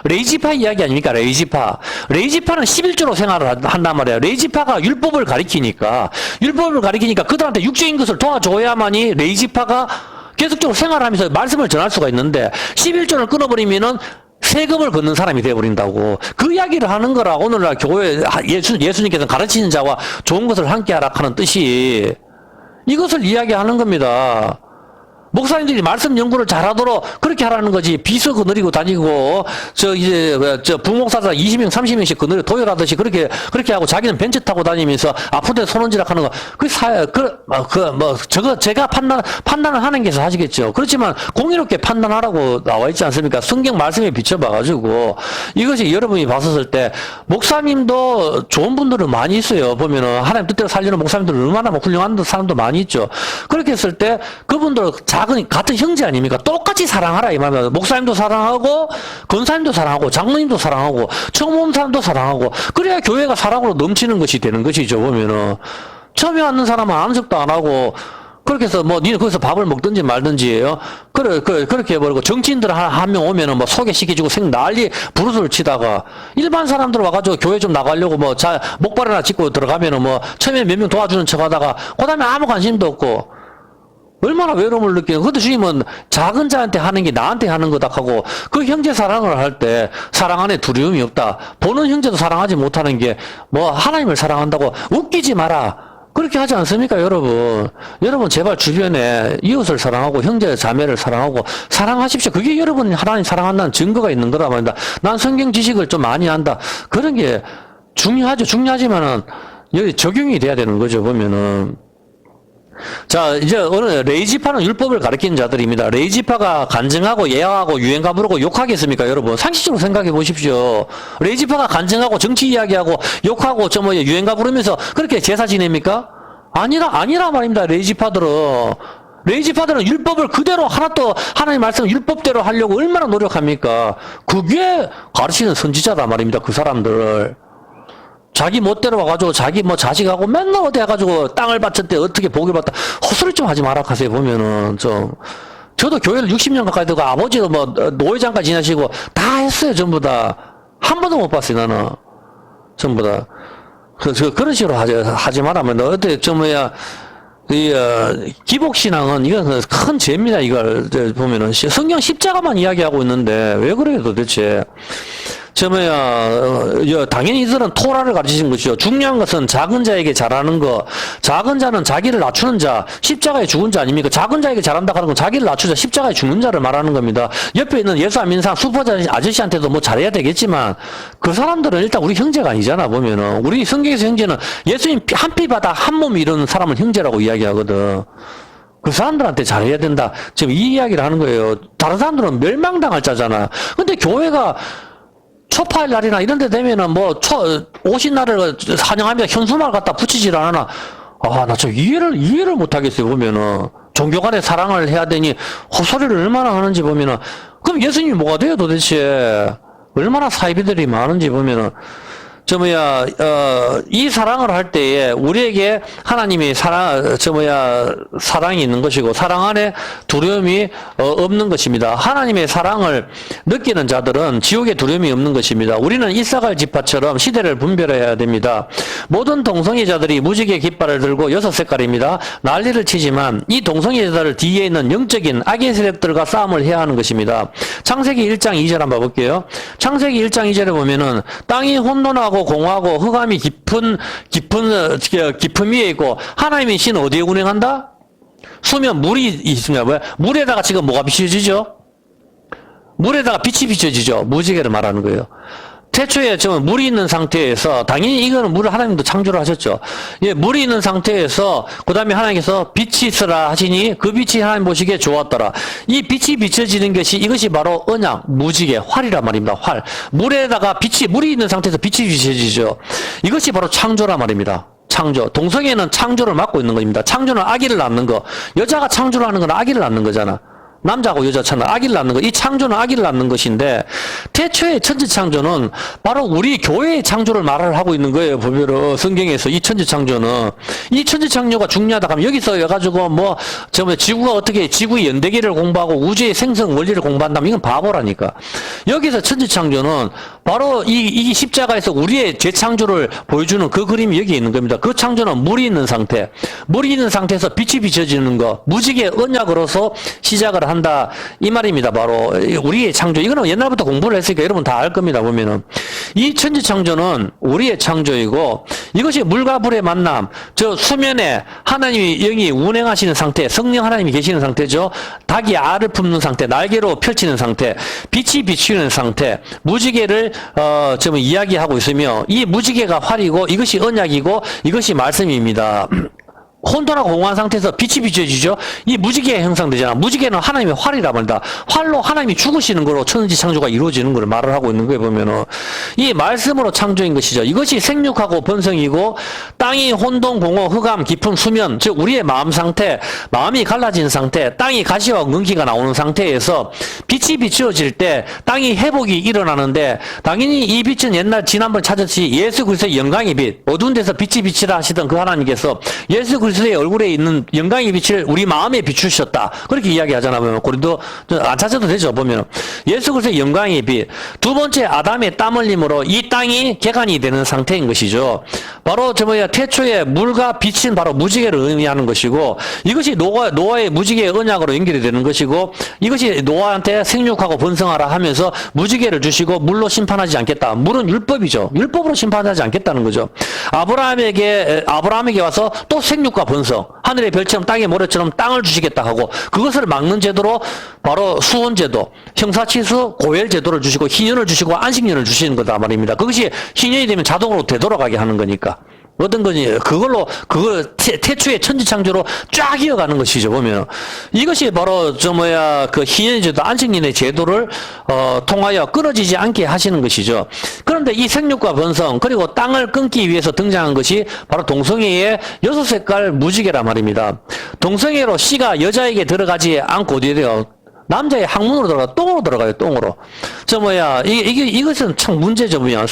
레이지파 이야기 아닙니까? 레이지파는 11조로 생활을 한단 말이에요. 레이지파가 율법을 가리키니까 그들한테 육적인 것을 도와줘야만이 레이지파가 계속적으로 생활하면서 말씀을 전할 수가 있는데 11조를 끊어버리면은 세금을 걷는 사람이 되어버린다고 그 이야기를 하는 거라. 오늘날 교회 예수님께서 가르치는 자와 좋은 것을 함께 하라 하는 뜻이 이것을 이야기하는 겁니다. 목사님들이 말씀 연구를 잘하도록 그렇게 하라는 거지. 비서 거느리고 다니고 부목사들 20명 30명씩 거느리 도열하듯이 그렇게 하고 자기는 벤츠 타고 다니면서 아픈데 손원지락 하는 거 제가 판단을 하는 게 사시겠죠. 그렇지만 공의롭게 판단하라고 나와 있지 않습니까? 성경 말씀에 비춰봐 가지고 이것이 여러분이 봤었을 때 목사님도 좋은 분들은 많이 있어요. 보면은 하나님 뜻대로 살리는 목사님들 얼마나 훌륭한 사람도 많이 있죠. 그렇게 했을 때 그분들 같은 형제 아닙니까? 똑같이 사랑하라 이 말입니다. 목사님도 사랑하고 권사님도 사랑하고 장로님도 사랑하고 처음 온 사람도 사랑하고 그래야 교회가 사랑으로 넘치는 것이 되는 것이죠. 보면은 처음에 왔는 사람은 아는 척도 안 하고 그렇게 해서 뭐 니는 거기서 밥을 먹든지 말든지예요. 그렇게 해버리고 정치인들 한 명 오면은 뭐 소개시켜주고 난리 부르스를 치다가 일반 사람들 와가지고 교회 좀 나가려고 뭐 목발 하나 짚고 들어가면은 뭐 처음에 몇 명 도와주는 척 하다가 그 다음에 아무 관심도 없고 얼마나 외로움을 느끼는. 그것도 주님은 작은 자한테 하는 게 나한테 하는 거다 하고 그 형제 사랑을 할 때 사랑 안에 두려움이 없다. 보는 형제도 사랑하지 못하는 게 뭐 하나님을 사랑한다고 웃기지 마라. 그렇게 하지 않습니까, 여러분? 여러분, 제발 주변에 이웃을 사랑하고 형제 자매를 사랑하고 사랑하십시오. 그게 여러분 하나님 사랑한다는 증거가 있는 거라 말입니다. 난 성경 지식을 좀 많이 한다. 그런 게 중요하죠. 중요하지만은 여기 적용이 돼야 되는 거죠, 보면은. 자, 이제 어느 레이지파는 율법을 가리키는 자들입니다. 레이지파가 간증하고 예화하고 유행가 부르고 욕하겠습니까, 여러분? 상식적으로 생각해 보십시오. 레이지파가 간증하고 정치 이야기하고 욕하고 유행가 부르면서 그렇게 제사 지냅니까? 아니라 말입니다. 레이지파들은 율법을 그대로 하나도 하나님 말씀 율법대로 하려고 얼마나 노력합니까? 그게 가르치는 선지자다 말입니다. 그 사람들을. 자기 멋대로 와가지고 자기 뭐 자식하고 맨날 어디 해가지고 땅을 바쳤대 어떻게 복을 받다 헛소리 좀 하지 마라 하세요. 보면은 저도 교회를 60년 가까이 되고 아버지도 뭐 노회장까지 지나시고 다 했어요. 전부 다 한 번도 못 봤어요. 나는 전부 다 그런 식으로 하지 마라면 어때 기복신앙은 이건 큰 죄입니다. 이걸 보면은 성경 십자가만 이야기하고 있는데 왜 그래요 도대체? 당연히 이들은 토라를 가르치신 것이요. 중요한 것은 작은 자에게 잘하는 거. 작은 자는 자기를 낮추는 자, 십자가에 죽은 자 아닙니까? 작은 자에게 잘한다 하는 건 자기를 낮추자, 십자가에 죽는 자를 말하는 겁니다. 옆에 있는 예수 안 믿는 사람, 수포자 아저씨한테도 뭐 잘해야 되겠지만, 그 사람들은 일단 우리 형제가 아니잖아, 보면은. 우리 성경에서 형제는 예수님 한 피 바다 한 몸 이루는 사람을 형제라고 이야기하거든. 그 사람들한테 잘해야 된다. 지금 이 이야기를 하는 거예요. 다른 사람들은 멸망당할 자잖아. 근데 교회가 초파일 날이나 이런 데 되면은 오신 날을 환영하며 현수막 갖다 붙이질 않아. 나 좀 이해를 못 하겠어요, 보면은. 종교 간의 사랑을 해야 되니 헛소리를 얼마나 하는지 보면은. 그럼 예수님이 뭐가 돼요, 도대체? 얼마나 사이비들이 많은지 보면은. 이 사랑을 할 때에 우리에게 하나님이 사랑이 있는 것이고, 사랑 안에 두려움이 없는 것입니다. 하나님의 사랑을 느끼는 자들은 지옥에 두려움이 없는 것입니다. 우리는 이사갈 지파처럼 시대를 분별해야 됩니다. 모든 동성애자들이 무지개 깃발을 들고 6색깔입니다. 난리를 치지만 이 동성애자들 뒤에 있는 영적인 악의 세력들과 싸움을 해야 하는 것입니다. 창세기 1장 2절 한번 볼게요. 창세기 1장 2절에 보면은 땅이 혼돈하고 공하고 흑암이 깊은 위에 있고 하나님의 신 어디에 운행한다? 수면 물이 있습니다. 왜? 물에다가 지금 뭐가 비춰지죠? 물에다가 빛이 비춰지죠. 무지개를 말하는 거예요. 태초에 물이 있는 상태에서 당연히 이거는 물을 하나님도 창조를 하셨죠. 예, 물이 있는 상태에서 그 다음에 하나님께서 빛이 있으라 하시니 그 빛이 하나님 보시기에 좋았더라. 이 빛이 비춰지는 것이 이것이 바로 언약, 무지개, 활이란 말입니다. 활. 물에다가 물이 있는 상태에서 빛이 비춰지죠. 이것이 바로 창조란 말입니다. 창조. 동성애는 창조를 맡고 있는 겁니다. 창조는 아기를 낳는 거. 여자가 창조를 하는 건 아기를 낳는 거잖아. 남자하고 여자처럼 아기를 낳는 거. 이 창조는 아기를 낳는 것인데 태초의 천지창조는 바로 우리 교회의 창조를 말을 하고 있는 거예요. 보면은 성경에서 이 천지창조는 이 천지창조가 중요하다 하면 여기서 여가지고 지구가 어떻게 지구의 연대기를 공부하고 우주의 생성 원리를 공부한다면 이건 바보라니까. 여기서 천지창조는 바로 이 십자가에서 우리의 재창조를 보여주는 그 그림이 여기 있는 겁니다. 그 창조는 물이 있는 상태에서 빛이 비춰지는 거, 무지개 언약으로서 시작을 한다 이 말입니다. 바로 우리의 창조. 이거는 옛날부터 공부를 했으니까 여러분 다 알 겁니다. 보면은 이 천지창조는 우리의 창조이고 이것이 물과 불의 만남, 수면에 하나님이 영이 운행하시는 상태, 성령 하나님이 계시는 상태죠. 닭이 알을 품는 상태, 날개로 펼치는 상태, 빛이 비추는 상태, 무지개를 지금 이야기하고 있으며 이 무지개가 활이고 이것이 언약이고 이것이 말씀입니다. 혼돈하고 공허한 상태에서 빛이 비춰지죠. 이 무지개가 형성되잖아. 무지개는 하나님의 활이란 말이다. 활로 하나님이 죽으시는 거로 천지 창조가 이루어지는 걸 말을 하고 있는 거에 보면은 이 말씀으로 창조인 것이죠. 이것이 생육하고 번성이고 땅이 혼돈, 공허, 흑암, 깊은 수면, 즉 우리의 마음 상태, 마음이 갈라진 상태, 땅이 가시와 엉겅퀴가 나오는 상태에서 빛이 비추어질 때 땅이 회복이 일어나는데 당연히 이 빛은 옛날 지난번 찾았지 예수 그리스도의 영광의 빛, 어두운 데서 빛이 비치라 하시던 그 하나님께서 예수 그리스도의 얼굴에 있는 영광의 빛을 우리 마음에 비추셨다. 그렇게 이야기하잖아요. 고린도 안 찾아도 되죠. 보면 예수 그리스도의 영광의 빛. 두 번째 아담의 땀 흘림으로 이 땅이 개간이 되는 상태인 것이죠. 바로 태초에 물과 빛은 바로 무지개를 의미하는 것이고 이것이 노아의 무지개의 언약으로 연결이 되는 것이고 이것이 노아한테 생육하고 번성하라 하면서 무지개를 주시고 물로 심판하지 않겠다. 물은 율법이죠. 율법으로 심판하지 않겠다는 거죠. 아브라함에게 와서 또 생육과 번성, 하늘의 별처럼 땅의 모래처럼 땅을 주시겠다 하고 그것을 막는 제도로 바로 수원제도, 형사치수, 고엘제도를 주시고 희년을 주시고 안식년을 주시는 거다 말입니다. 그것이 희년이 되면 자동으로 되돌아가게 하는 거니까. 어떤 거지? 그걸 태초의 천지창조로 쫙 이어가는 것이죠, 보면. 이것이 바로, 그 희년의 제도, 안식년의 제도를, 통하여 끊어지지 않게 하시는 것이죠. 그런데 이 생육과 번성, 그리고 땅을 끊기 위해서 등장한 것이 바로 동성애의 6색깔 무지개란 말입니다. 동성애로 씨가 여자에게 들어가지 않고 어디에 돼요? 남자의 항문으로 들어가, 똥으로 들어가요, 똥으로. 이것은 참 문제죠, 뭐야.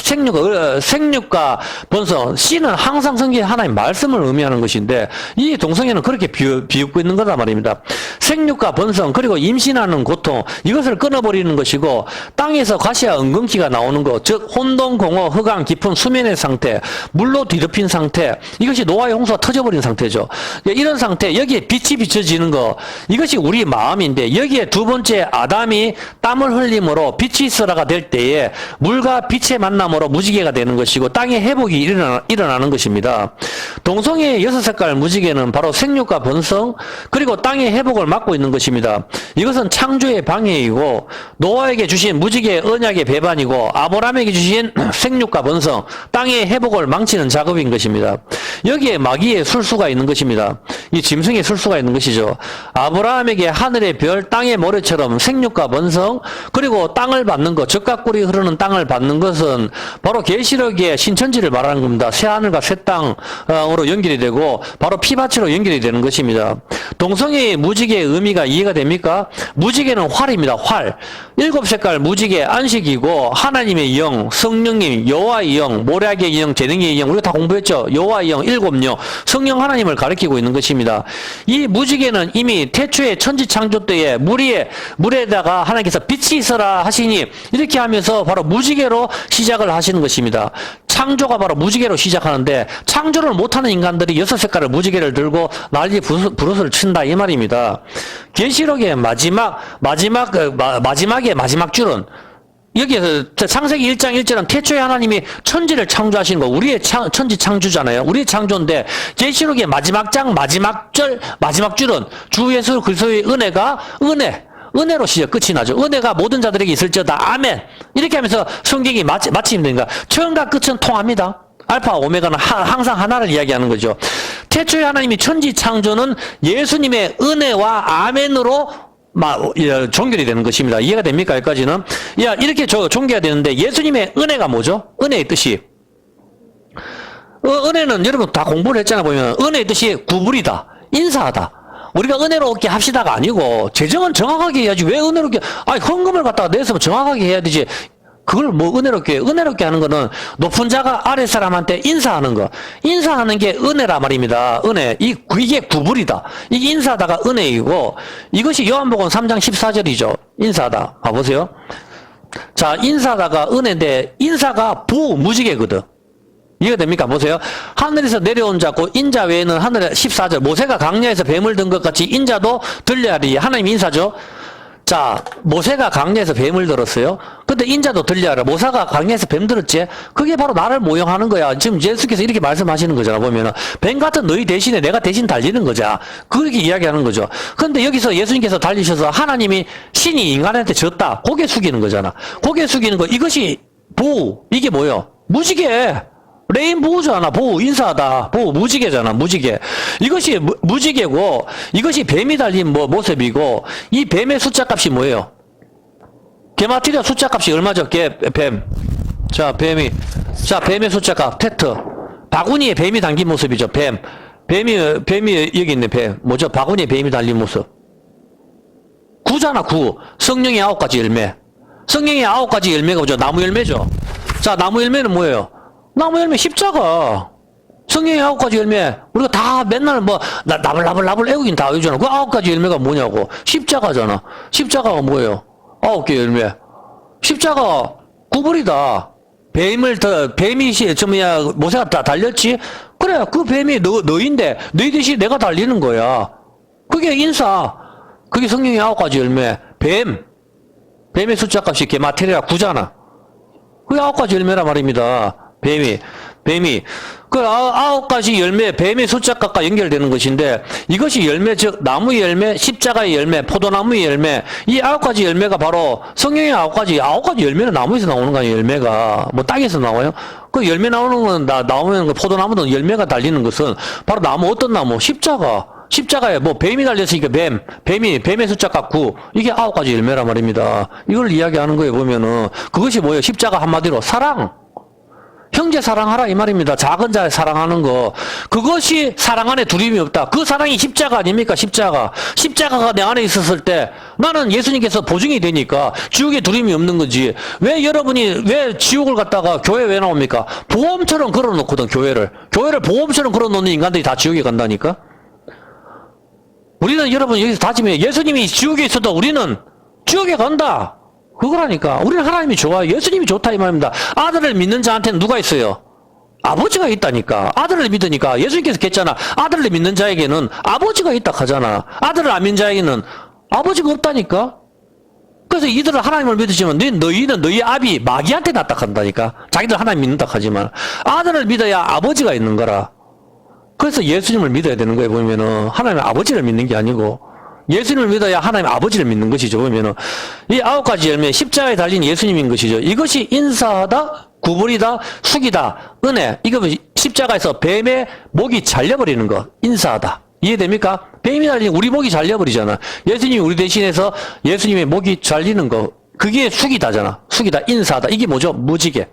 생육과 번성, 씨는 항상 성경에 하나님 말씀을 의미하는 것인데, 이 동성애는 그렇게 비웃고 있는 거다 말입니다. 생육과 번성, 그리고 임신하는 고통, 이것을 끊어버리는 것이고, 땅에서 가시와 엉겅퀴가 나오는 것, 즉, 혼돈, 공허, 흑암, 깊은 수면의 상태, 물로 뒤덮인 상태, 이것이 노아의 홍수가 터져버린 상태죠. 이런 상태, 여기에 빛이 비춰지는 것, 이것이 우리 마음인데, 여기에 두 번째 아담이 땀을 흘림으로 빛이 있어라가 될 때에 물과 빛의 만남으로 무지개가 되는 것이고 땅의 회복이 일어나는 것입니다. 동성애의 6색깔 무지개는 바로 생육과 번성 그리고 땅의 회복을 막고 있는 것입니다. 이것은 창조의 방해이고 노아에게 주신 무지개의 언약의 배반이고 아브라함에게 주신 생육과 번성 땅의 회복을 망치는 작업인 것입니다. 여기에 마귀의 술수가 있는 것입니다. 이 짐승의 술수가 있는 것이죠. 아브라함에게 하늘의 별, 땅의 모래처럼 생육과 번성 그리고 땅을 받는 것, 젖과 꿀이 흐르는 땅을 받는 것은 바로 계시록의 신천지를 말하는 겁니다. 새 하늘과 새 땅으로 연결이 되고 바로 피밭으로 연결이 되는 것입니다. 동성애의 무지개의 의미가 이해가 됩니까? 무지개는 활입니다. 활. 7색깔 무지개 안식이고 하나님의 영, 성령님, 여호와의 영, 모략의 영, 재능의 영 우리가 다 공부했죠. 여호와의 영, 7영, 성령 하나님을 가리키고 있는 것입니다. 이 무지개는 이미 태초의 천지 창조 때에 물에다가 하나님께서 빛이 있어라 하시니 이렇게 하면서 바로 무지개로 시작을 하시는 것입니다. 창조가 바로 무지개로 시작하는데 창조를 못하는 인간들이 6색깔의 무지개를 들고 난리 부르스를 친다 이 말입니다. 계시록의 마지막의 마지막 줄은 여기에서 창세기 1장 1절은 태초에 하나님이 천지를 창조하신 거 우리의 천지 창조잖아요. 우리의 창조인데 계시록의 마지막 장 마지막 절 마지막 줄은 주 예수 그리스도의 은혜로 시작 끝이 나죠. 은혜가 모든 자들에게 있을지어다. 아멘. 이렇게 하면서 성경이 마침입니다. 처음과 끝은 통합니다. 알파 오메가는 항상 하나를 이야기하는 거죠. 태초에 하나님이 천지 창조는 예수님의 은혜와 아멘으로 종결이 되는 것입니다. 이해가 됩니까? 여기까지는. 이렇게 종결이 되는데 예수님의 은혜가 뭐죠? 은혜의 뜻이. 은혜는 여러분 다 공부를 했잖아 보면 은혜의 뜻이 구불이다. 인사하다. 우리가 은혜롭게 합시다가 아니고 재정은 정확하게 해야지 왜 은혜롭게 헌금을 갖다가 내서 정확하게 해야 되지. 그걸 은혜롭게 하는 거는 높은 자가 아래 사람한테 인사하는 거. 인사하는 게 은혜라 말입니다. 은혜. 이게 구불이다. 이게 인사하다가 은혜이고 이것이 요한복음 3장 14절이죠. 인사하다. 봐보세요. 자, 인사하다가 은혜인데 인사가 무지개거든. 이해가 됩니까? 보세요. 하늘에서 내려온 자고 인자 외에는 하늘에 14절 모세가 강야에서 뱀을 든 것 같이 인자도 들려하리. 하나님 인사죠. 자, 모세가 강야에서 뱀을 들었어요. 근데 인자도 들려하라. 모세가 강야에서 뱀 들었지? 그게 바로 나를 모형하는 거야. 지금 예수께서 이렇게 말씀하시는 거잖아. 보면은 뱀 같은 너희 대신에 내가 대신 달리는 거자. 그렇게 이야기하는 거죠. 근데 여기서 예수님께서 달리셔서 하나님이 신이 인간한테 졌다. 고개 숙이는 거잖아. 고개 숙이는 거 이것이 이게 뭐요? 무지개. 레인보우잖아. 보우, 인사하다. 보우, 무지개잖아. 무지개. 이것이 무지개고, 이것이 뱀이 달린 모습이고, 이 뱀의 숫자 값이 뭐예요? 게마트리아 숫자 값이 얼마죠? 뱀. 자, 뱀의 숫자 값, 테트. 바구니에 뱀이 담긴 모습이죠. 뱀이 여기 있네, 뱀. 뭐죠? 바구니에 뱀이 달린 모습. 9잖아, 9. 성령의 9가지 열매. 성령의 9가지 열매가 뭐죠? 나무 열매죠. 자, 나무 열매는 뭐예요? 나무 열매 십자가. 성령의 9가지 열매. 우리가 다 맨날 나불나불 애우긴 다 외우잖아. 그 9가지 열매가 뭐냐고. 십자가잖아. 십자가가 뭐예요? 9개 열매. 십자가 구불이다. 뱀이 모세가 다 달렸지? 그래, 그 뱀이 너인데, 너희 대신 내가 달리는 거야. 그게 인사. 그게 성령의 9가지 열매. 뱀의 숫자 값이 게마테리아 9잖아. 그게 9가지 열매란 말입니다. 뱀이. 그 9가지 열매, 뱀의 숫자 값과 연결되는 것인데, 이것이 열매, 즉, 나무의 열매, 십자가의 열매, 포도나무의 열매, 이 9가지 열매가 바로 성령의 9가지 열매는 나무에서 나오는 거 아니에요, 열매가. 뭐 땅에서 나와요? 그 열매 나오는 건, 나오면 그 포도나무도 열매가 달리는 것은 바로 나무, 어떤 나무? 십자가에 뱀이 달렸으니까 뱀의 숫자 값 9. 이게 9가지 열매란 말입니다. 이걸 이야기하는 거에 보면은, 그것이 뭐예요? 십자가 한마디로 사랑. 형제 사랑하라 이 말입니다. 작은 자 사랑하는 거. 그것이 사랑 안에 두려움이 없다. 그 사랑이 십자가 아닙니까? 십자가가 내 안에 있었을 때 나는 예수님께서 보증이 되니까 지옥에 두려움이 없는 거지. 왜 지옥을 갔다가 교회 왜 나옵니까? 보험처럼 걸어놓거든, 교회를 보험처럼 걸어놓는 인간들이 다 지옥에 간다니까. 우리는 여러분 여기서 다짐해요. 예수님이 지옥에 있어도 우리는 지옥에 간다. 그거라니까. 우리는 하나님이 좋아요. 예수님이 좋다 이 말입니다. 아들을 믿는 자한테는 누가 있어요? 아버지가 있다니까. 아들을 믿으니까 예수님께서 했잖아. 아들을 믿는 자에게는 아버지가 있다 하잖아. 아들을 안 믿는 자에게는 아버지가 없다니까. 그래서 이들은 하나님을 믿으시면 너희는 너희 아비 마귀한테 납득한다니까. 자기들 하나님 믿는다 하지만 아들을 믿어야 아버지가 있는 거라. 그래서 예수님을 믿어야 되는 거예요. 보면은 하나님 아버지를 믿는 게 아니고 예수님을 믿어야 하나님 아버지를 믿는 것이죠. 보면은 이 9가지 열매 십자가에 달린 예수님인 것이죠. 이것이 인사하다, 구불이다, 숙이다, 은혜. 이거 십자가에서 뱀의 목이 잘려버리는 거. 인사하다. 이해됩니까? 뱀이 달린 우리 목이 잘려버리잖아. 예수님이 우리 대신해서 예수님의 목이 잘리는 거. 그게 숙이다잖아. 숙이다, 인사하다. 이게 뭐죠? 무지개.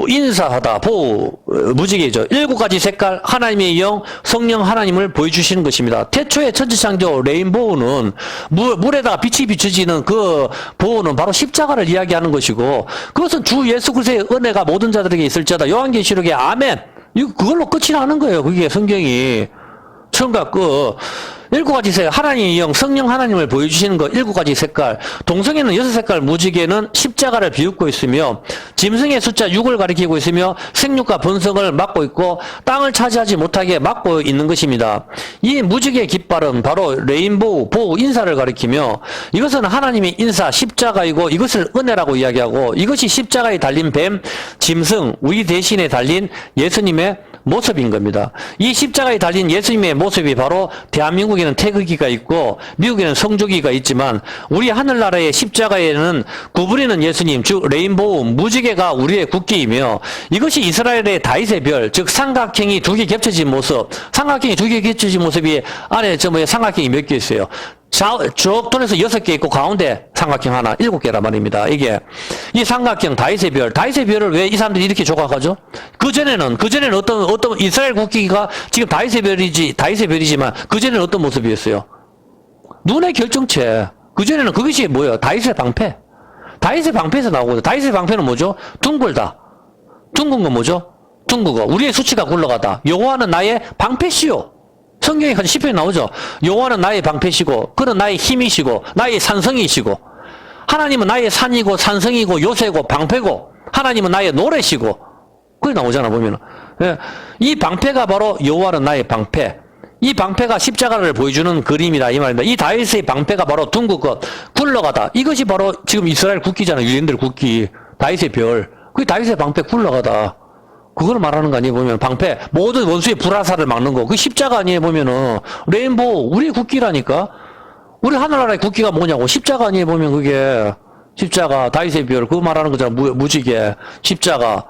인사하다, 무지개죠. 7가지 색깔, 하나님의 영, 성령 하나님을 보여주시는 것입니다. 태초의 천지창조 레인보우는 물에다가 빛이 비춰지는 그 보우는 바로 십자가를 이야기하는 것이고, 그것은 주 예수 그리스도의 은혜가 모든 자들에게 있을지어다. 요한계시록에 아멘. 그걸로 끝이 나는 거예요. 그게 성경이. 처음과 끝. 7가지 색깔, 하나님의 영, 성령 하나님을 보여주시는 것, 7가지 색깔. 동성애는 6색깔, 무지개는 십자가를 비웃고 있으며, 짐승의 숫자 6을 가리키고 있으며, 생육과 번성을 막고 있고, 땅을 차지하지 못하게 막고 있는 것입니다. 이 무지개 깃발은 바로 레인보우, 인사를 가리키며, 이것은 하나님의 인사, 십자가이고, 이것을 은혜라고 이야기하고, 이것이 십자가에 달린 뱀, 짐승, 우리 대신에 달린 예수님의 모습인 겁니다. 이 십자가에 달린 예수님의 모습이 바로 대한민국에는 태극기가 있고 미국에는 성조기가 있지만 우리 하늘나라의 십자가에는 구부리는 예수님, 즉 레인보우, 무지개가 우리의 국기이며 이것이 이스라엘의 다윗의 별, 즉 삼각형이 2개 겹쳐진 모습, 삼각형이 2개 겹쳐진 모습이 안에 삼각형이 몇 개 있어요. 쭉 돌아서 6개 있고 가운데 삼각형 하나 7개란 말입니다. 이 삼각형 다윗의 별을 왜 이 사람들이 이렇게 조각하죠? 그전에는 어떤 이스라엘 국기가 지금 다윗의 별이지만 그전에는 어떤 모습이었어요? 눈의 결정체. 그전에는 그것이 뭐예요? 다윗의 방패에서 나오거든요. 다윗의 방패는 뭐죠? 둥글다. 둥근 건 뭐죠? 둥그거. 우리의 수치가 굴러가다. 여호와는 나의 방패시요. 성경에 한 10편이 나오죠. 여호와는 나의 방패시고 그는 나의 힘이시고 나의 산성이시고 하나님은 나의 산이고 산성이고 요새고 방패고 하나님은 나의 노래시고 그게 나오잖아 보면은. 예. 이 방패가 바로 여호와는 나의 방패. 이 방패가 십자가를 보여주는 그림이다 이 말입니다. 이 다윗의 방패가 바로 둥근 것 굴러가다. 이것이 바로 지금 이스라엘 국기잖아. 유대인들 국기. 다윗의 별. 그게 다윗의 방패 굴러가다. 그걸 말하는 거 아니에요, 보면. 방패. 모든 원수의 불화살을 막는 거. 그 십자가 아니에요, 보면은. 레인보우, 우리 국기라니까? 우리 하늘나라의 국기가 뭐냐고. 십자가 아니에요, 보면 그게. 십자가, 다윗의 별. 그거 말하는 거잖아. 무지개. 십자가.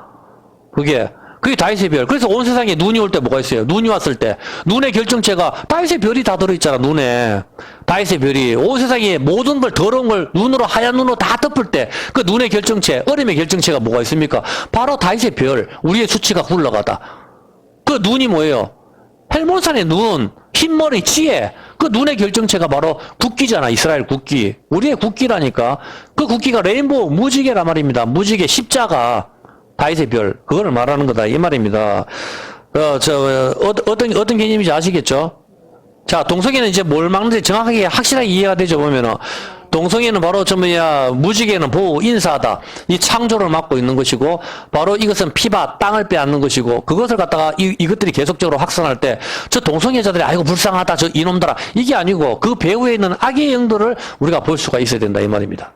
그게. 그게 다윗의 별. 그래서 온 세상에 눈이 올 때 뭐가 있어요? 눈이 왔을 때. 눈의 결정체가 다윗의 별이 다 들어있잖아, 눈에. 다윗의 별이. 온 세상에 모든 걸, 더러운 걸 눈으로, 하얀 눈으로 다 덮을 때, 그 눈의 결정체, 어림의 결정체가 뭐가 있습니까? 바로 다윗의 별. 우리의 수치가 굴러가다. 그 눈이 뭐예요? 헬몬산의 눈, 흰머리, 지혜. 그 눈의 결정체가 바로 국기잖아, 이스라엘 국기. 우리의 국기라니까. 그 국기가 레인보우, 무지개란 말입니다. 무지개, 십자가. 다윗의 별, 그거를 말하는 거다, 이 말입니다. 어떤 개념인지 아시겠죠? 자, 동성애는 이제 뭘 막는지 정확하게, 확실하게 이해가 되죠, 보면은. 동성애는 바로 무지개는 보호, 인사하다. 이 창조를 막고 있는 것이고, 바로 이것은 피바, 땅을 빼앗는 것이고, 그것을 갖다가 이것들이 계속적으로 확산할 때, 저 동성애자들이 아이고 불쌍하다, 저 이놈들아. 이게 아니고, 그 배후에 있는 악의 영들을 우리가 볼 수가 있어야 된다, 이 말입니다.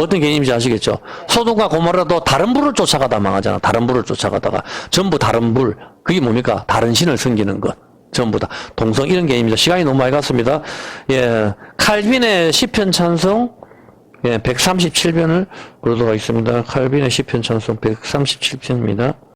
어떤 개념인지 아시겠죠? 소돔과 고모라도 다른 불을 쫓아가다 망하잖아. 다른 불을 쫓아가다가 전부 다른 불. 그게 뭡니까? 다른 신을 섬기는 것. 전부 다 동성 이런 개념입니다. 시간이 너무 많이 갔습니다. 예, 칼빈의 시편 찬송 137편을 보도록 하겠습니다. 칼빈의 시편 찬송 137편입니다.